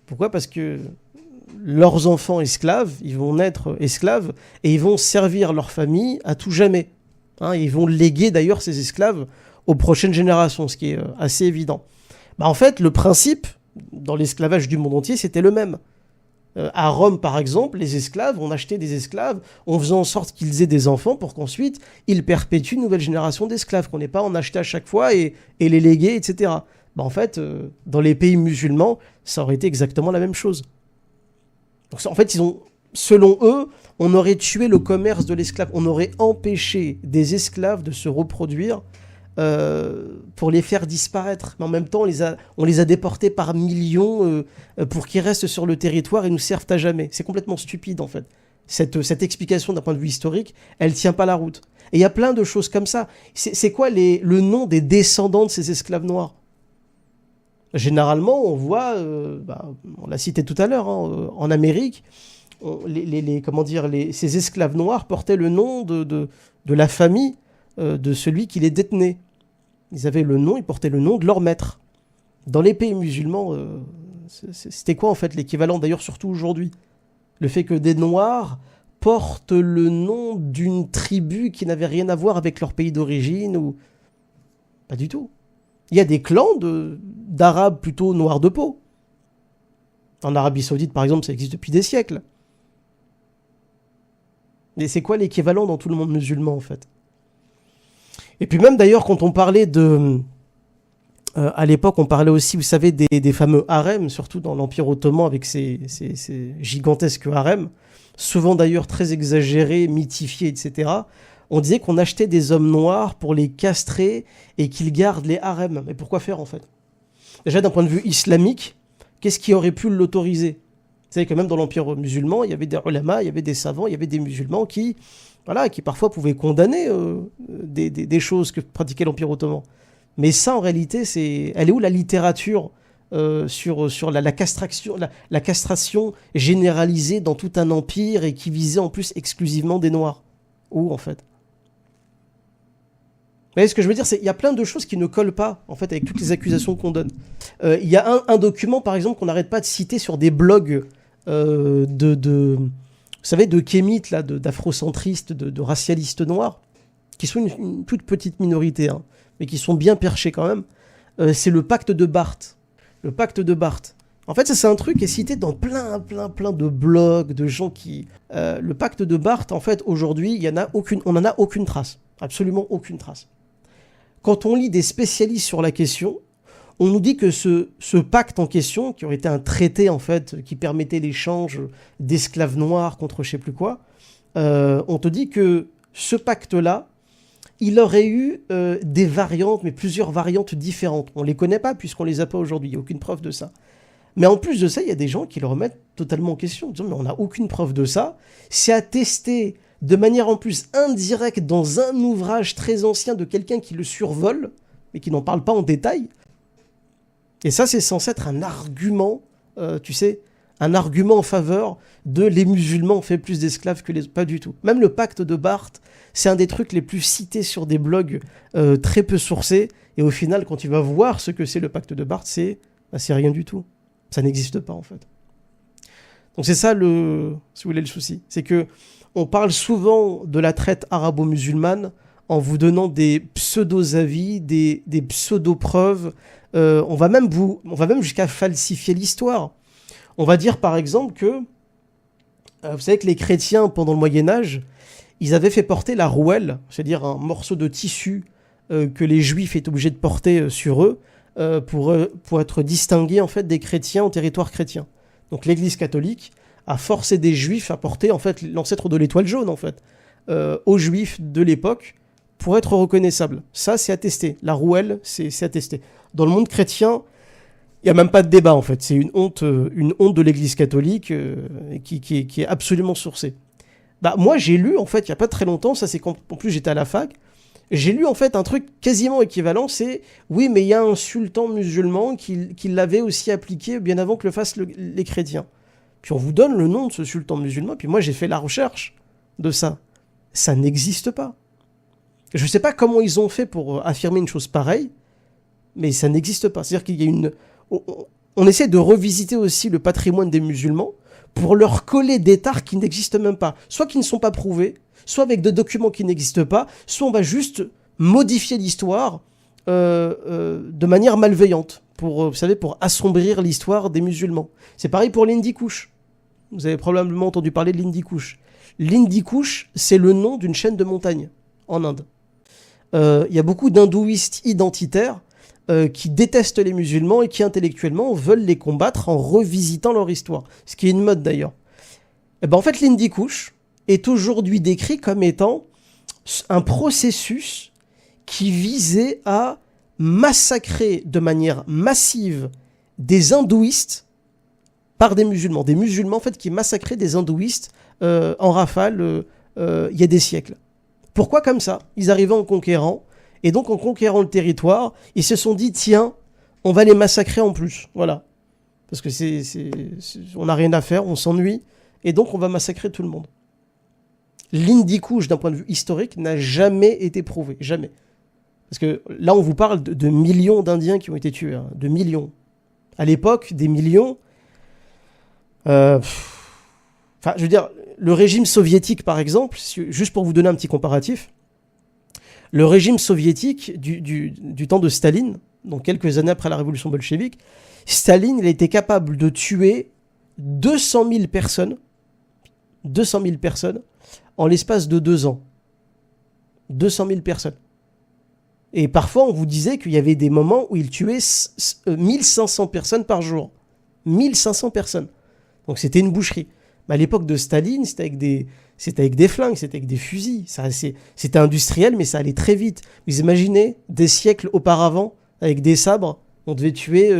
Pourquoi ? Parce que leurs enfants esclaves, ils vont naître esclaves et ils vont servir leur famille à tout jamais. Hein, ils vont léguer d'ailleurs ces esclaves aux prochaines générations, ce qui est assez évident. En fait, le principe dans l'esclavage du monde entier, c'était le même. À Rome, par exemple, les esclaves, on achetait des esclaves, on faisait en sorte qu'ils aient des enfants pour qu'ensuite, ils perpétuent une nouvelle génération d'esclaves, qu'on n'ait pas en acheter à chaque fois et les léguer, etc. En fait, dans les pays musulmans, ça aurait été exactement la même chose. Donc, en fait, selon eux, on aurait tué le commerce de l'esclave. On aurait empêché des esclaves de se reproduire pour les faire disparaître. Mais en même temps, on les a déportés par millions pour qu'ils restent sur le territoire et nous servent à jamais. C'est complètement stupide, en fait. Cette explication d'un point de vue historique, elle tient pas la route. Et il y a plein de choses comme ça. C'est quoi le nom des descendants de ces esclaves noirs ? Généralement, on voit, on l'a cité tout à l'heure, hein, en Amérique, ces esclaves noirs portaient le nom de la famille de celui qui les détenait. Ils portaient le nom de leur maître. Dans les pays musulmans, c'était quoi en fait l'équivalent, d'ailleurs surtout aujourd'hui ? Le fait que des Noirs portent le nom d'une tribu qui n'avait rien à voir avec leur pays d'origine ou... Pas du tout. Il y a des clans d'Arabes plutôt noirs de peau. En Arabie Saoudite, par exemple, ça existe depuis des siècles. Mais c'est quoi l'équivalent dans tout le monde musulman, en fait? Et puis même, d'ailleurs, quand on parlait de... à l'époque, on parlait aussi, vous savez, des fameux harems, surtout dans l'Empire ottoman, avec ces gigantesques harems, souvent d'ailleurs très exagérés, mythifiés, etc. On disait qu'on achetait des hommes noirs pour les castrer et qu'ils gardent les harems. Mais pourquoi faire, en fait? Déjà, d'un point de vue islamique, qu'est-ce qui aurait pu l'autoriser? Vous savez que même dans l'Empire musulman, il y avait des ulama, il y avait des savants, il y avait des musulmans qui parfois pouvaient condamner des choses que pratiquait l'Empire ottoman. Mais ça, en réalité, elle est où la littérature sur la castration généralisée dans tout un empire et qui visait en plus exclusivement des Noirs? Où, en fait? Vous voyez ce que je veux dire? Il y a plein de choses qui ne collent pas, en fait, avec toutes les accusations qu'on donne. Il y a un document, par exemple, qu'on n'arrête pas de citer sur des blogs vous savez, de kémites, là, d'afrocentristes, de racialistes noirs, qui sont une toute petite minorité, hein, mais qui sont bien perchés quand même. C'est le pacte de Barth. Le pacte de Barth. En fait, ça, c'est un truc qui est cité dans plein de blogs, de gens qui... le pacte de Barth, en fait, aujourd'hui, on n'en a aucune trace. Absolument aucune trace. Quand on lit des spécialistes sur la question, on nous dit que ce pacte en question, qui aurait été un traité, en fait, qui permettait l'échange d'esclaves noirs contre je sais plus quoi, on te dit que ce pacte-là, il aurait eu des variantes, mais plusieurs variantes différentes. On ne les connaît pas puisqu'on ne les a pas aujourd'hui, il n'y a aucune preuve de ça. Mais en plus de ça, il y a des gens qui le remettent totalement en question, en disant mais on n'a aucune preuve de ça. C'est attesté de manière en plus indirecte dans un ouvrage très ancien de quelqu'un qui le survole, mais qui n'en parle pas en détail. Et ça, c'est censé être un argument, tu sais, un argument en faveur de les musulmans ont fait plus d'esclaves que les... Pas du tout. Même le pacte de Barth, c'est un des trucs les plus cités sur des blogs très peu sourcés. Et au final, quand tu vas voir ce que c'est le pacte de Barth, c'est rien du tout. Ça n'existe pas, en fait. Donc c'est ça, si vous voulez, le souci. C'est que on parle souvent de la traite arabo-musulmane en vous donnant des pseudo-avis, des pseudo-preuves. On va même jusqu'à falsifier l'histoire. On va dire, par exemple, que vous savez que les chrétiens, pendant le Moyen-Âge, ils avaient fait porter la rouelle, c'est-à-dire un morceau de tissu que les juifs étaient obligés de porter sur eux, pour être distingués en fait des chrétiens au territoire chrétien. Donc l'Église catholique a forcé des juifs à porter en fait l'ancêtre de l'étoile jaune en fait aux juifs de l'époque pour être reconnaissables. Ça c'est attesté. La rouelle c'est attesté. Dans le monde chrétien, il y a même pas de débat en fait. C'est une honte de l'Église catholique qui est absolument sourcée. Bah moi j'ai lu en fait il y a pas très longtemps, ça c'est quand en plus j'étais à la fac. J'ai lu en fait un truc quasiment équivalent, c'est oui mais il y a un sultan musulman qui l'avait aussi appliqué bien avant que le fassent les chrétiens. Puis on vous donne le nom de ce sultan musulman, puis moi j'ai fait la recherche de ça. Ça n'existe pas. Je sais pas comment ils ont fait pour affirmer une chose pareille, mais ça n'existe pas. C'est-à-dire qu'il y a on essaie de revisiter aussi le patrimoine des musulmans pour leur coller des tares qui n'existent même pas, soit qui ne sont pas prouvés, soit avec des documents qui n'existent pas, soit on va juste modifier l'histoire de manière malveillante, vous savez, pour assombrir l'histoire des musulmans. C'est pareil pour l'Hindu Kush. Vous avez probablement entendu parler de l'Hindu Kush. L'Hindu Kush, c'est le nom d'une chaîne de montagnes en Inde. Il y a beaucoup d'hindouistes identitaires qui détestent les musulmans et qui intellectuellement veulent les combattre en revisitant leur histoire. Ce qui est une mode d'ailleurs. Et ben en fait, l'Hindu Kush est aujourd'hui décrit comme étant un processus qui visait à massacrer de manière massive des hindouistes par des musulmans. Des musulmans en fait qui massacraient des hindouistes en rafale il y a des siècles. Pourquoi comme ça? Ils arrivaient en conquérant, et donc en conquérant le territoire, ils se sont dit tiens, on va les massacrer en plus. Voilà. Parce que on n'a rien à faire, on s'ennuie, et donc on va massacrer tout le monde. L'Hindu Kush, d'un point de vue historique, n'a jamais été prouvé. Jamais. Parce que là, on vous parle de millions d'Indiens qui ont été tués. Hein, de millions. À l'époque, des millions... Enfin, je veux dire, le régime soviétique, par exemple, juste pour vous donner un petit comparatif, le régime soviétique du temps de Staline, donc quelques années après la révolution bolchevique, Staline, il a été capable de tuer 200 000 personnes en l'espace de 2 ans. 200 000 personnes. Et parfois, on vous disait qu'il y avait des moments où il tuait 1500 personnes par jour. 1500 personnes. Donc c'était une boucherie. Mais à l'époque de Staline, c'était avec des flingues, c'était avec des fusils. C'était industriel, mais ça allait très vite. Vous imaginez, des siècles auparavant, avec des sabres, on devait tuer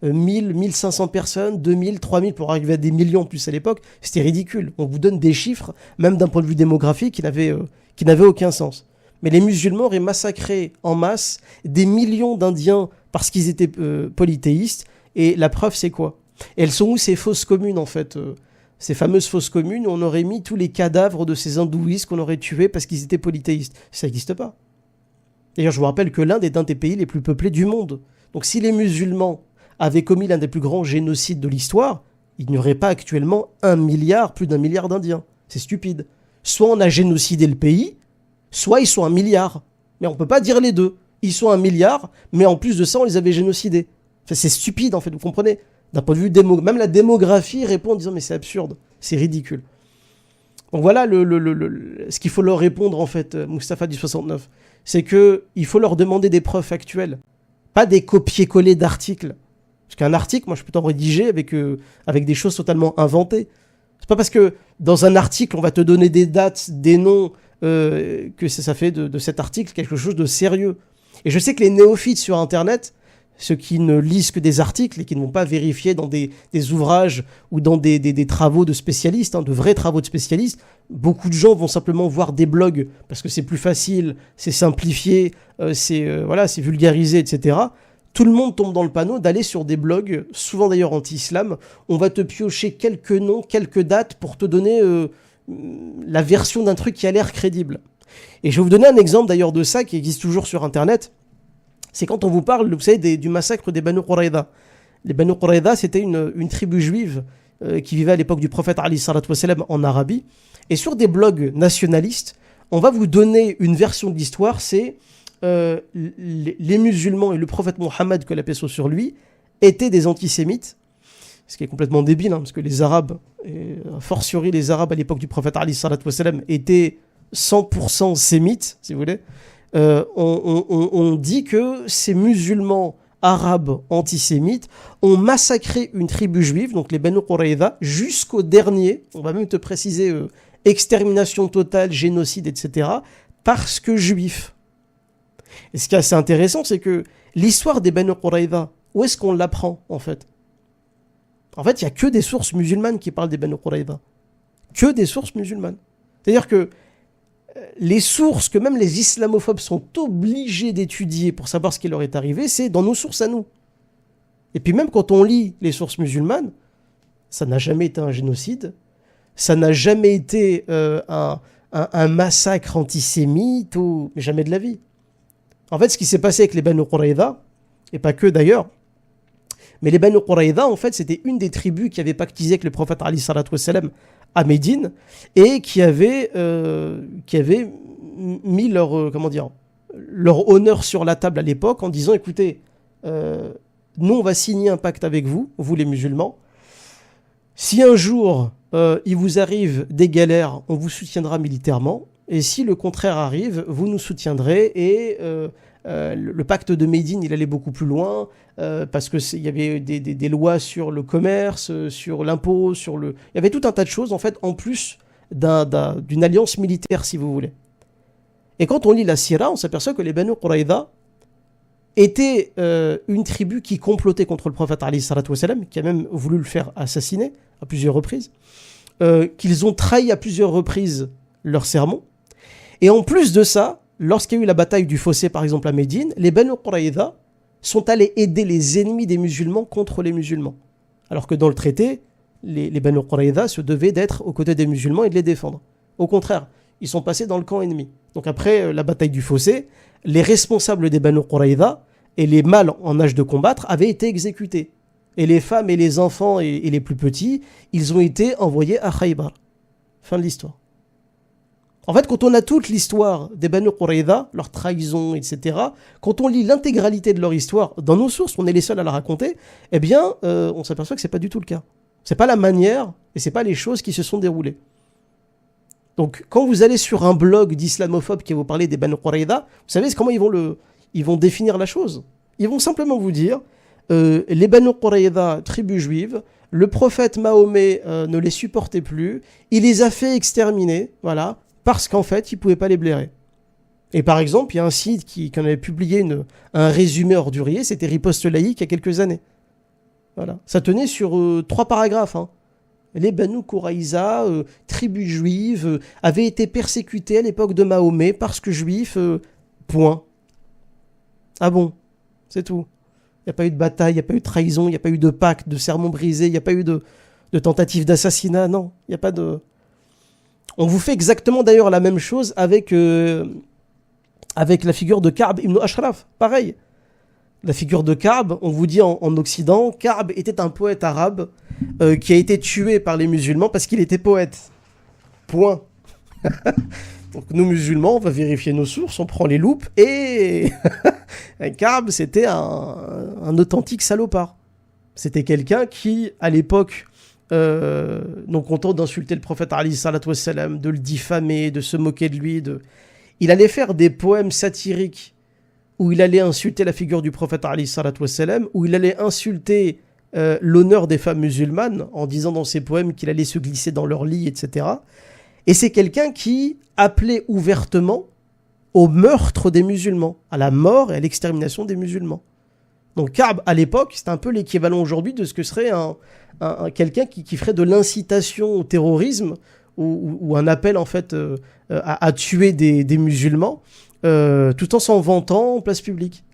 1000, 1500 personnes, 2000, 3000 pour arriver à des millions plus à l'époque. C'était ridicule. On vous donne des chiffres, même d'un point de vue démographique, qui n'avaient aucun sens. Mais les musulmans auraient massacré en masse des millions d'Indiens parce qu'ils étaient polythéistes. Et la preuve, c'est quoi? Et elles sont où ces fausses communes, en fait ces fameuses fausses communes où on aurait mis tous les cadavres de ces hindouistes qu'on aurait tués parce qu'ils étaient polythéistes. Ça n'existe pas. D'ailleurs, je vous rappelle que l'Inde est un des pays les plus peuplés du monde. Donc si les musulmans avaient commis l'un des plus grands génocides de l'histoire, il n'y aurait pas actuellement plus d'un milliard d'Indiens. C'est stupide. Soit on a génocidé le pays, soit ils sont 1 milliard. Mais on ne peut pas dire les deux. Ils sont 1 milliard, mais en plus de ça, on les avait génocidés. Enfin, c'est stupide, en fait, vous comprenez? D'un point de vue même la démographie répond en disant mais c'est absurde, c'est ridicule. Donc voilà ce qu'il faut leur répondre, en fait, Mustapha du 69. C'est qu'il faut leur demander des preuves factuelles. Pas des copier-coller d'articles. Parce qu'un article, moi je peux t'en rédiger avec des choses totalement inventées. C'est pas parce que dans un article on va te donner des dates, des noms, que ça fait de cet article quelque chose de sérieux. Et je sais que les néophytes sur internet, ceux qui ne lisent que des articles et qui ne vont pas vérifier dans des ouvrages ou dans des travaux de spécialistes, de vrais travaux de spécialistes, beaucoup de gens vont simplement voir des blogs parce que c'est plus facile, c'est simplifié, c'est vulgarisé, etc. Tout le monde tombe dans le panneau d'aller sur des blogs, souvent d'ailleurs anti-islam. On va te piocher quelques noms, quelques dates pour te donner la version d'un truc qui a l'air crédible. Et je vais vous donner un exemple d'ailleurs de ça qui existe toujours sur internet. C'est quand on vous parle, vous savez, du massacre des Banu Qurayza. Les Banu Qurayza, c'était une tribu juive qui vivait à l'époque du prophète Ali sallallahu alayhi wa sallam en Arabie. Et sur des blogs nationalistes, on va vous donner une version de l'histoire, c'est les musulmans et le prophète Mohammed, que la paix soit sur lui, étaient des antisémites. Ce qui est complètement débile, parce que les Arabes, et a fortiori les Arabes à l'époque du prophète Ali sallallahu alayhi wa sallam, étaient 100% sémites, si vous voulez. On dit que ces musulmans arabes antisémites ont massacré une tribu juive, donc les Banu Qurayza, jusqu'au dernier, on va même te préciser extermination totale, génocide, etc., parce que juifs. Et ce qui est assez intéressant, c'est que l'histoire des Banu Qurayza, où est-ce qu'on l'apprend, en fait? En fait, il n'y a que des sources musulmanes qui parlent des Banu Qurayza. Que des sources musulmanes. C'est-à-dire que les sources que même les islamophobes sont obligés d'étudier pour savoir ce qui leur est arrivé, c'est dans nos sources à nous. Et puis même quand on lit les sources musulmanes, ça n'a jamais été un génocide, ça n'a jamais été un massacre antisémite, mais jamais de la vie. En fait, ce qui s'est passé avec les Banu Qurayza, et pas que d'ailleurs, mais les Banu Qurayza, en fait, c'était une des tribus qui avait pactisé avec le prophète Ali sallallahu alayhi wa sallam à Médine et qui avait mis leur honneur sur la table à l'époque en disant écoutez, nous on va signer un pacte avec vous, vous les musulmans. Si un jour il vous arrive des galères, on vous soutiendra militairement. Et si le contraire arrive, vous nous soutiendrez. Et le pacte de Médine, il allait beaucoup plus loin parce que il y avait des lois sur le commerce, sur l'impôt, il y avait tout un tas de choses en fait en plus d'une alliance militaire, si vous voulez. Et quand on lit la Sira, on s'aperçoit que les Banu Qurayza étaient une tribu qui complotait contre le prophète alayhi salatu wa salam, qui a même voulu le faire assassiner à plusieurs reprises, qu'ils ont trahi à plusieurs reprises leur sermon. Et en plus de ça, lorsqu'il y a eu la bataille du fossé, par exemple à Médine, les Banu Qurayza sont allés aider les ennemis des musulmans contre les musulmans. Alors que dans le traité, les Banu Qurayza se devaient d'être aux côtés des musulmans et de les défendre. Au contraire, ils sont passés dans le camp ennemi. Donc après la bataille du fossé, les responsables des Banu Qurayza et les mâles en âge de combattre avaient été exécutés. Et les femmes et les enfants et les plus petits, ils ont été envoyés à Khaybar. Fin de l'histoire. En fait, quand on a toute l'histoire des Banu Qurayza, leur trahison, etc., quand on lit l'intégralité de leur histoire, dans nos sources, on est les seuls à la raconter, eh bien, on s'aperçoit que c'est pas du tout le cas. C'est pas la manière et c'est pas les choses qui se sont déroulées. Donc, quand vous allez sur un blog d'islamophobes qui va vous parler des Banu Qurayza, vous savez comment ils vont définir la chose. Ils vont simplement vous dire les Banu Qurayza, tribu juive, le prophète Mahomet ne les supportait plus, il les a fait exterminer, voilà, parce qu'en fait, il ne pouvait pas les blairer. Et par exemple, il y a un site qui en avait publié un résumé ordurier, c'était Riposte laïque il y a quelques années. Voilà. Ça tenait sur 3 paragraphes. Hein. Les Banu Qurayza, tribu juive, avaient été persécutés à l'époque de Mahomet parce que juifs, point. Ah bon, c'est tout. Il n'y a pas eu de bataille, il n'y a pas eu de trahison, il n'y a pas eu de pacte, de sermon brisé, il n'y a pas eu de tentative d'assassinat, non, il n'y a pas de... On vous fait exactement d'ailleurs la même chose avec la figure de Ka'b ibn Ashraf, pareil. La figure de Ka'b, on vous dit en Occident, Ka'b était un poète arabe qui a été tué par les musulmans parce qu'il était poète. Point. Donc nous musulmans, on va vérifier nos sources, on prend les loupes et Ka'b, c'était un authentique salopard. C'était quelqu'un qui, à l'époque, non content d'insulter le prophète alayhi salatu wassalam, de le diffamer, de se moquer de lui, il allait faire des poèmes satiriques où il allait insulter la figure du prophète alayhi salatu wassalam, où il allait insulter l'honneur des femmes musulmanes en disant dans ses poèmes qu'il allait se glisser dans leur lit, etc. Et c'est quelqu'un qui appelait ouvertement au meurtre des musulmans, à la mort et à l'extermination des musulmans. Donc Ka'b, à l'époque, c'est un peu l'équivalent aujourd'hui de ce que serait quelqu'un qui ferait de l'incitation au terrorisme ou un appel en fait à tuer des musulmans tout en s'en vantant en place publique.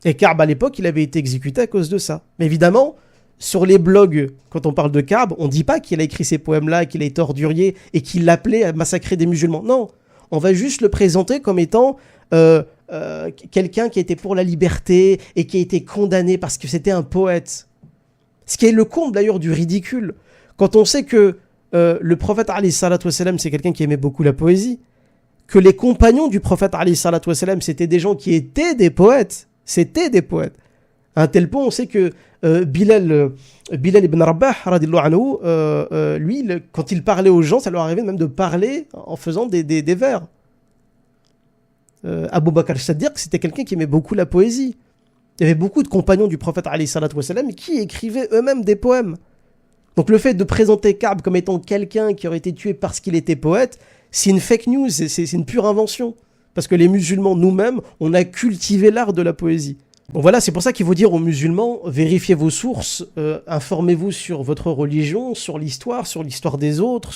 Et Ka'b, à l'époque, il avait été exécuté à cause de ça. Mais évidemment, sur les blogs, quand on parle de Ka'b, on ne dit pas qu'il a écrit ces poèmes-là, qu'il a été ordurier et qu'il l'appelait à massacrer des musulmans. Non, on va juste le présenter comme étant quelqu'un qui était pour la liberté et qui a été condamné parce que c'était un poète. Ce qui est le comble d'ailleurs du ridicule. Quand on sait que le prophète alayhi salatu wassalam, c'est quelqu'un qui aimait beaucoup la poésie, que les compagnons du prophète alayhi salatu wassalam, c'était des gens qui étaient des poètes. C'était des poètes. À un tel point, on sait que Bilal ibn Rabah, radiyallahu anhu, lui, quand il parlait aux gens, ça leur arrivait même de parler en faisant des vers. Abu Bakr as-Siddiq, c'était quelqu'un qui aimait beaucoup la poésie. Il y avait beaucoup de compagnons du prophète alayhi salatu wassalam qui écrivaient eux-mêmes des poèmes. Donc le fait de présenter Ka'b comme étant quelqu'un qui aurait été tué parce qu'il était poète, c'est une fake news, c'est une pure invention. Parce que les musulmans, nous-mêmes, on a cultivé l'art de la poésie. Donc voilà, c'est pour ça qu'il faut dire aux musulmans, vérifiez vos sources, informez-vous sur votre religion, sur l'histoire des autres,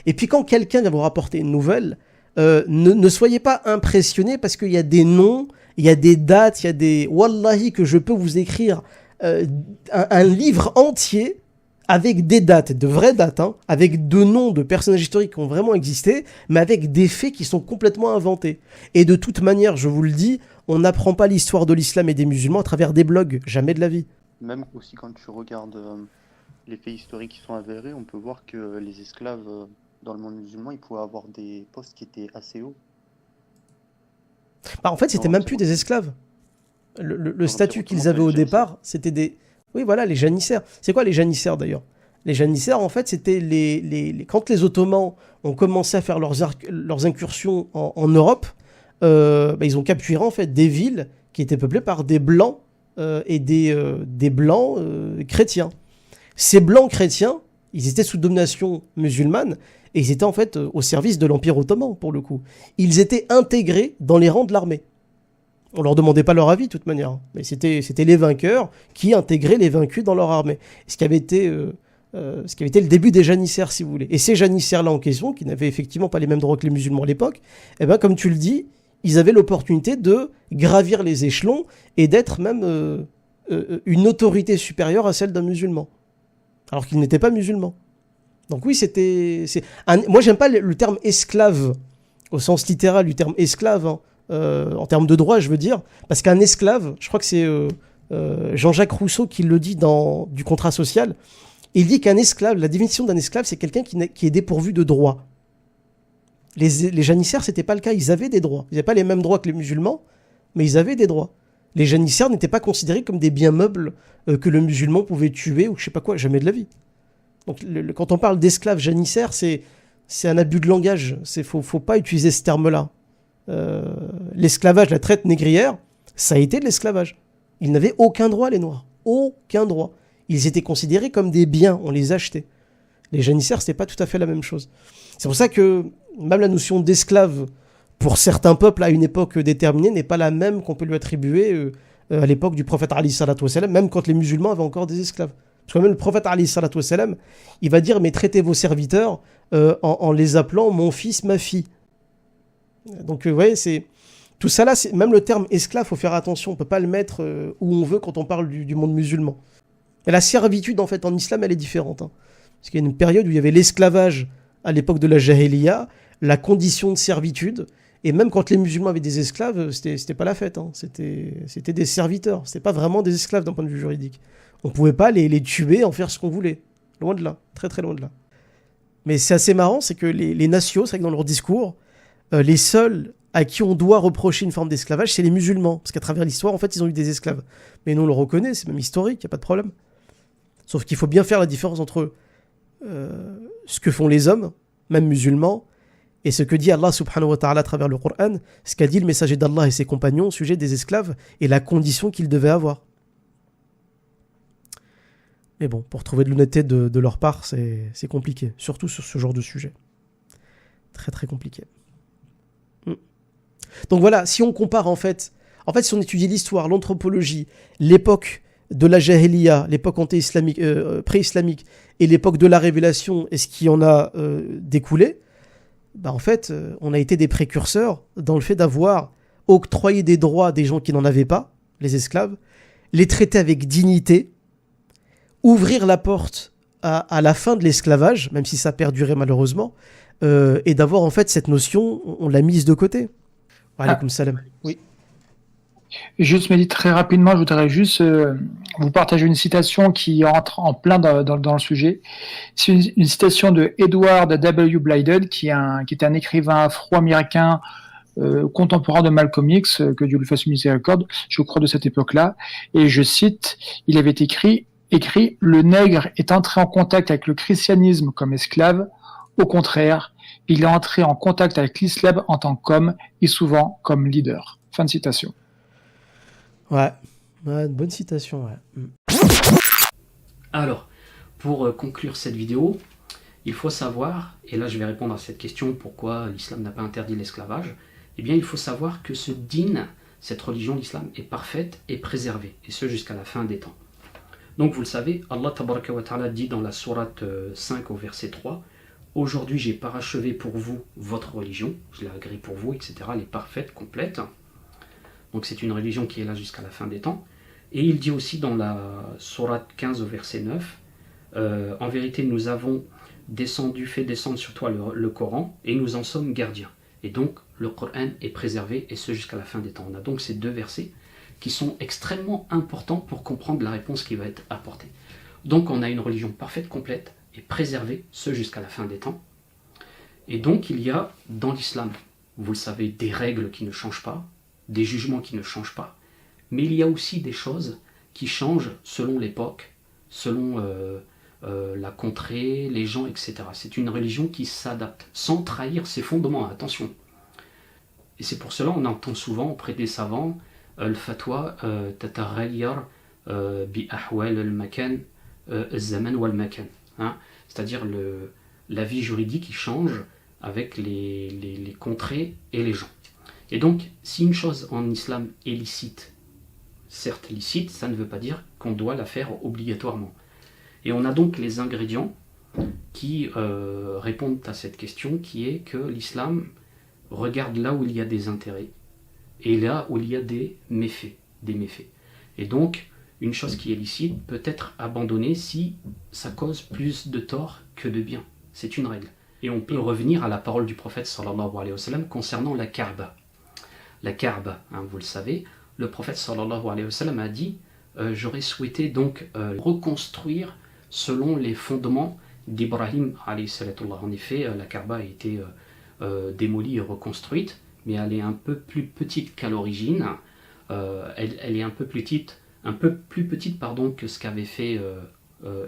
Et puis quand quelqu'un vient vous rapporter une nouvelle, ne soyez pas impressionnés parce qu'il y a des noms, il y a des dates, il y a des... Wallahi que je peux vous écrire un livre entier avec des dates, de vraies dates, hein, avec de noms de personnages historiques qui ont vraiment existé, mais avec des faits qui sont complètement inventés. Et de toute manière, je vous le dis, on n'apprend pas l'histoire de l'islam et des musulmans à travers des blogs, jamais de la vie. Même aussi quand tu regardes les faits historiques qui sont avérés, on peut voir que les esclaves dans le monde musulman, ils pouvaient avoir des postes qui étaient assez hauts. Bah, en fait, c'était même plus des esclaves. Le statut qu'ils avaient au départ, c'était des... Oui, voilà, les janissaires. C'est quoi les janissaires d'ailleurs ? Les janissaires, en fait, c'était quand les Ottomans ont commencé à faire leurs incursions en Europe, ils ont capturé en fait des villes qui étaient peuplées par des blancs et des blancs chrétiens. Ces blancs chrétiens, ils étaient sous domination musulmane et ils étaient en fait au service de l'Empire ottoman pour le coup. Ils étaient intégrés dans les rangs de l'armée. On leur demandait pas leur avis de toute manière, mais c'était les vainqueurs qui intégraient les vaincus dans leur armée. Ce qui avait été le début des janissaires, si vous voulez. Et ces janissaires-là en question, qui n'avaient effectivement pas les mêmes droits que les musulmans à l'époque, eh ben, comme tu le dis, ils avaient l'opportunité de gravir les échelons et d'être même une autorité supérieure à celle d'un musulman, alors qu'ils n'étaient pas musulmans. Donc oui, moi, j'aime pas le terme esclave, au sens littéral du terme esclave, hein. En termes de droit, je veux dire, parce qu'un esclave, je crois que c'est Jean-Jacques Rousseau qui le dit dans du contrat social, Il dit qu'un esclave, la définition d'un esclave, c'est quelqu'un qui est dépourvu de droits. Les janissaires, c'était pas le cas. Ils avaient des droits. Ils n'avaient pas les mêmes droits que les musulmans, mais ils avaient des droits. Les janissaires n'étaient pas considérés comme des biens meubles que le musulman pouvait tuer ou je sais pas quoi, jamais de la vie. Donc quand on parle d'esclaves janissaires, c'est un abus de langage. Faut pas utiliser ce terme-là. L'esclavage, la traite négrière, ça a été de l'esclavage. Ils n'avaient aucun droit, les Noirs. Aucun droit. Ils étaient considérés comme des biens, on les achetait. Les janissaires, c'était pas tout à fait la même chose. C'est pour ça que même la notion d'esclave, pour certains peuples à une époque déterminée, n'est pas la même qu'on peut lui attribuer à l'époque du prophète alayhi salatu wassalam, même quand les musulmans avaient encore des esclaves. Parce que même le prophète alayhi salatu wassalam, il va dire, mais traitez vos serviteurs en les appelant mon fils, ma fille. Donc vous voyez, c'est tout ça là, même le terme esclave, faut faire attention, on peut pas le mettre où on veut quand on parle du monde musulman. Et la servitude en fait en islam, elle est différente. Parce qu'il y a une période où il y avait l'esclavage à l'époque de la Jahiliya, la condition de servitude, et même quand les musulmans avaient des esclaves, c'était pas la fête, c'était des serviteurs, c'était pas vraiment des esclaves d'un point de vue juridique. On pouvait pas les tuer, en faire ce qu'on voulait. Loin de là, très très loin de là. Mais c'est assez marrant, c'est que les nations, c'est vrai que dans leur discours, les seuls à qui on doit reprocher une forme d'esclavage, c'est les musulmans. Parce qu'à travers l'histoire, en fait, ils ont eu des esclaves. Mais nous, on le reconnaît, c'est même historique, il n'y a pas de problème. Sauf qu'il faut bien faire la différence entre ce que font les hommes, même musulmans, et ce que dit Allah subhanahu wa ta'ala à travers le Coran, ce qu'a dit le messager d'Allah et ses compagnons au sujet des esclaves, et la condition qu'ils devaient avoir. Mais bon, pour trouver de l'honnêteté de leur part, c'est compliqué, surtout sur ce genre de sujet. Très très compliqué. Donc voilà, si on compare en fait, si on étudie l'histoire, l'anthropologie, l'époque de la Jahiliya, l'époque anté-islamique, pré-islamique, et l'époque de la révélation, et ce qui en a découlé, en fait, on a été des précurseurs dans le fait d'avoir octroyé des droits à des gens qui n'en avaient pas, les esclaves, les traiter avec dignité, ouvrir la porte à la fin de l'esclavage, même si ça a perduré malheureusement, et d'avoir en fait cette notion, on l'a mise de côté. Alaykoum salam. Oui. Juste, Mehdi, très rapidement, je voudrais juste vous partager une citation qui entre en plein dans le sujet. C'est une citation de Edward W. Blyden, qui était un écrivain afro-américain contemporain de Malcolm X, que Dieu lui fasse miséricorde, je crois, de cette époque-là. Et je cite, il avait écrit « Le nègre est entré en contact avec le christianisme comme esclave. Au contraire, il est entré en contact avec l'islam en tant qu'homme et souvent comme leader. » Fin de citation. Ouais, une bonne citation, ouais. Alors, pour conclure cette vidéo, il faut savoir, et là je vais répondre à cette question, pourquoi l'islam n'a pas interdit l'esclavage, eh bien il faut savoir que ce din, cette religion d'islam, est parfaite et préservée, et ce jusqu'à la fin des temps. Donc vous le savez, Allah tabaraka wa ta'ala dit dans la sourate 5 au verset 3, « Aujourd'hui j'ai parachevé pour vous votre religion, je l'ai agréée pour vous, etc. Elle est parfaite, complète. » Donc c'est une religion qui est là jusqu'à la fin des temps. Et il dit aussi dans la sourate 15 au verset 9, « En vérité nous avons fait descendre sur toi le Coran, et nous en sommes gardiens. » Et donc le Coran est préservé, et ce jusqu'à la fin des temps. On a donc ces deux versets qui sont extrêmement importants pour comprendre la réponse qui va être apportée. Donc on a une religion parfaite, complète, et préservée, ce jusqu'à la fin des temps. Et donc il y a dans l'islam, vous le savez, des règles qui ne changent pas, des jugements qui ne changent pas, mais il y a aussi des choses qui changent selon l'époque, selon la contrée, les gens, etc. C'est une religion qui s'adapte, sans trahir ses fondements, attention. Et c'est pour cela qu'on entend souvent auprès des savants, le fatwa tataghayyar bi ahwal al-makan, al-zaman wal-makan. C'est-à-dire la vie juridique qui change avec les contrées et les gens. Et donc, si une chose en islam est licite, certes licite, ça ne veut pas dire qu'on doit la faire obligatoirement. Et on a donc les ingrédients qui répondent à cette question, qui est que l'islam regarde là où il y a des intérêts et là où il y a des méfaits. Et donc, une chose qui est licite peut être abandonnée si ça cause plus de tort que de bien. C'est une règle. Et on peut revenir à la parole du prophète sallallahu alayhi wa sallam concernant la Kaaba. La Kaaba, vous le savez, le prophète sallallahu alayhi wa sallam a dit j'aurais souhaité donc reconstruire selon les fondements d'Ibrahim alayhi salatullah. En effet, la Kaaba a été démolie et reconstruite, mais elle est un peu plus petite qu'à l'origine. Elle est un peu plus petite que ce qu'avait fait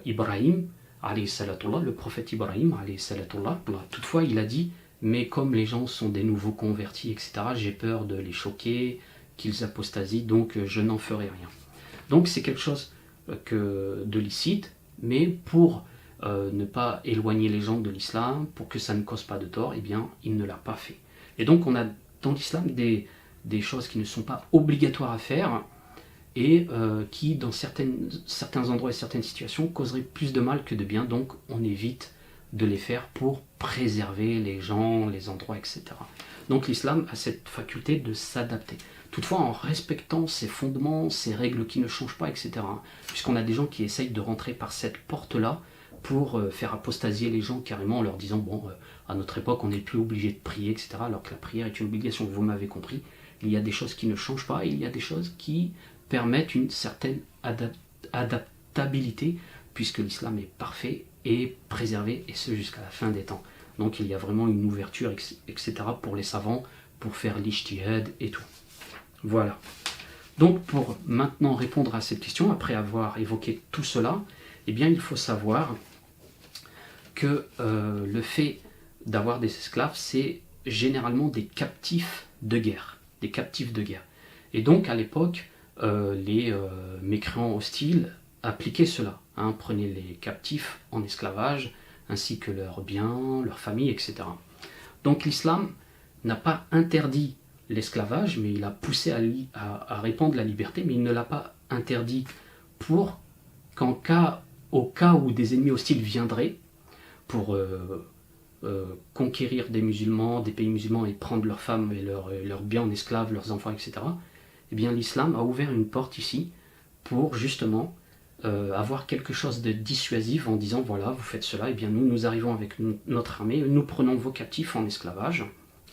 Ibrahim alayhi salatullah, le prophète Ibrahim alayhi salatullah. Toutefois, il a dit, mais comme les gens sont des nouveaux convertis, etc., j'ai peur de les choquer, qu'ils apostasient, donc je n'en ferai rien. Donc c'est quelque chose de licite, mais pour ne pas éloigner les gens de l'islam, pour que ça ne cause pas de tort, eh bien, il ne l'a pas fait. Et donc on a dans l'islam des choses qui ne sont pas obligatoires à faire, et qui, dans certains endroits et certaines situations, causeraient plus de mal que de bien, donc on évite de les faire pour préserver les gens, les endroits, etc. Donc l'islam a cette faculté de s'adapter. Toutefois, en respectant ses fondements, ses règles qui ne changent pas, etc. Puisqu'on a des gens qui essayent de rentrer par cette porte-là pour faire apostasier les gens carrément en leur disant, bon, à notre époque, on n'est plus obligé de prier, etc. Alors que la prière est une obligation, vous m'avez compris. Il y a des choses qui ne changent pas, et il y a des choses qui permettent une certaine adaptabilité, puisque l'islam est parfait et préservé, et ce jusqu'à la fin des temps. Donc il y a vraiment une ouverture, etc. pour les savants, pour faire l'ijtihad et tout. Voilà. Donc pour maintenant répondre à cette question, après avoir évoqué tout cela, eh bien il faut savoir que le fait d'avoir des esclaves, c'est généralement des captifs de guerre. Des captifs de guerre. Et donc à l'époque, les mécréants hostiles appliquaient cela. Prenaient les captifs en esclavage, ainsi que leurs biens, leurs familles, etc. Donc l'islam n'a pas interdit l'esclavage, mais il a poussé à répandre la liberté, mais il ne l'a pas interdit pour au cas où des ennemis hostiles viendraient pour conquérir des musulmans, des pays musulmans, et prendre leurs femmes et leurs biens en esclaves, leurs enfants, etc. Eh bien l'islam a ouvert une porte ici pour justement avoir quelque chose de dissuasif en disant, voilà, vous faites cela, et bien nous arrivons avec notre armée, nous prenons vos captifs en esclavage,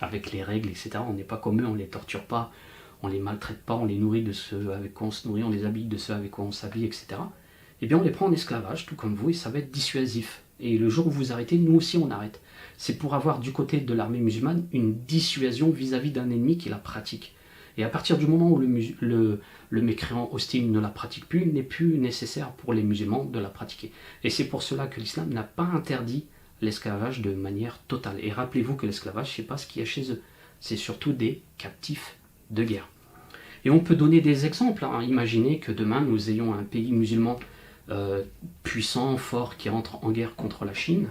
avec les règles, etc. On n'est pas comme eux, on ne les torture pas, on ne les maltraite pas, on les nourrit de ce avec quoi on se nourrit, on les habille de ce avec quoi on s'habille, etc. Eh bien on les prend en esclavage, tout comme vous, et ça va être dissuasif. Et le jour où vous arrêtez, nous aussi on arrête. C'est pour avoir du côté de l'armée musulmane une dissuasion vis-à-vis d'un ennemi qui la pratique. Et à partir du moment où le mécréant hostile ne la pratique plus, il n'est plus nécessaire pour les musulmans de la pratiquer. Et c'est pour cela que l'islam n'a pas interdit l'esclavage de manière totale. Et rappelez-vous que l'esclavage, c'est pas ce qu'il y a chez eux. C'est surtout des captifs de guerre. Et on peut donner des exemples. Imaginez que demain, nous ayons un pays musulman puissant, fort, qui entre en guerre contre la Chine.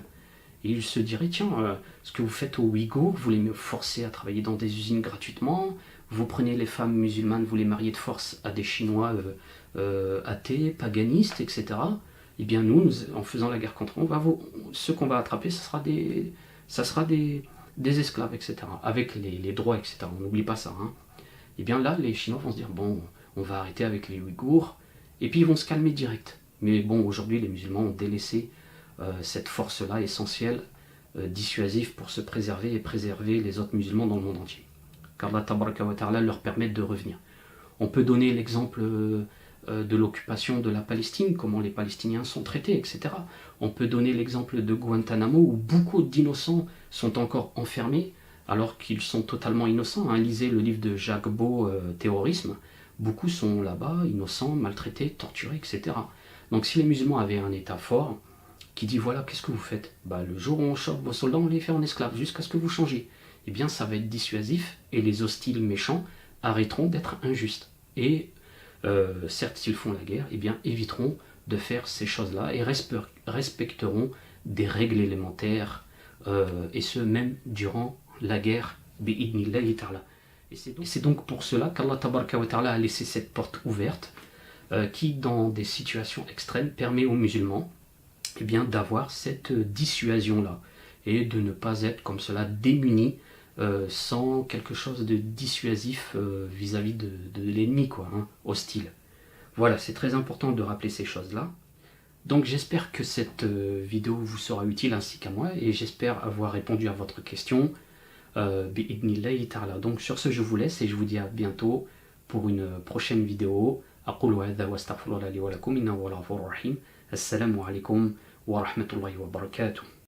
Et il se dirait, tiens, ce que vous faites aux Ouïghours, vous les forcez à travailler dans des usines gratuitement, vous prenez les femmes musulmanes, vous les mariez de force à des Chinois athées, paganistes, etc. Eh bien nous, en faisant la guerre contre eux, ceux qu'on va attraper, ça sera des esclaves, etc. Avec les droits, etc. On n'oublie pas ça. Et bien là, les Chinois vont se dire, bon, on va arrêter avec les Ouïghours, et puis ils vont se calmer direct. Mais bon, aujourd'hui, les musulmans ont délaissé cette force-là essentielle, dissuasive pour se préserver et préserver les autres musulmans dans le monde entier. Car Allah Tabaraka wa Ta'ala leur permet de revenir. On peut donner l'exemple de l'occupation de la Palestine, comment les Palestiniens sont traités, etc. On peut donner l'exemple de Guantanamo, où beaucoup d'innocents sont encore enfermés, alors qu'ils sont totalement innocents. Lisez le livre de Jacques Beau, Terrorisme. Beaucoup sont là-bas, innocents, maltraités, torturés, etc. Donc si les musulmans avaient un état fort, qui dit, voilà, qu'est-ce que vous faites ? Le jour où on chope vos soldats, on les fait en esclaves, jusqu'à ce que vous changiez. Eh bien, ça va être dissuasif, et les hostiles méchants arrêteront d'être injustes. Et certes, s'ils font la guerre, eh bien, éviteront de faire ces choses-là, et respecteront des règles élémentaires, et ce, même durant la guerre, bi'idnillahi ta'ala. Et c'est donc pour cela qu'Allah Tabaraka wa Ta'ala a laissé cette porte ouverte, qui, dans des situations extrêmes, permet aux musulmans d'avoir cette dissuasion-là, et de ne pas être comme cela démunis, sans quelque chose de dissuasif vis-à-vis de l'ennemi, hostile. Voilà, c'est très important de rappeler ces choses-là. Donc j'espère que cette vidéo vous sera utile ainsi qu'à moi, et j'espère avoir répondu à votre question. Bi'idnillahi ta'ala. Donc sur ce, je vous laisse et je vous dis à bientôt pour une prochaine vidéo. أقول هذا وأستغفر الله لي ولكم إنه هو الغفور الرحيم. Assalamu alaikum wa rahmatullahi wa barakatuh.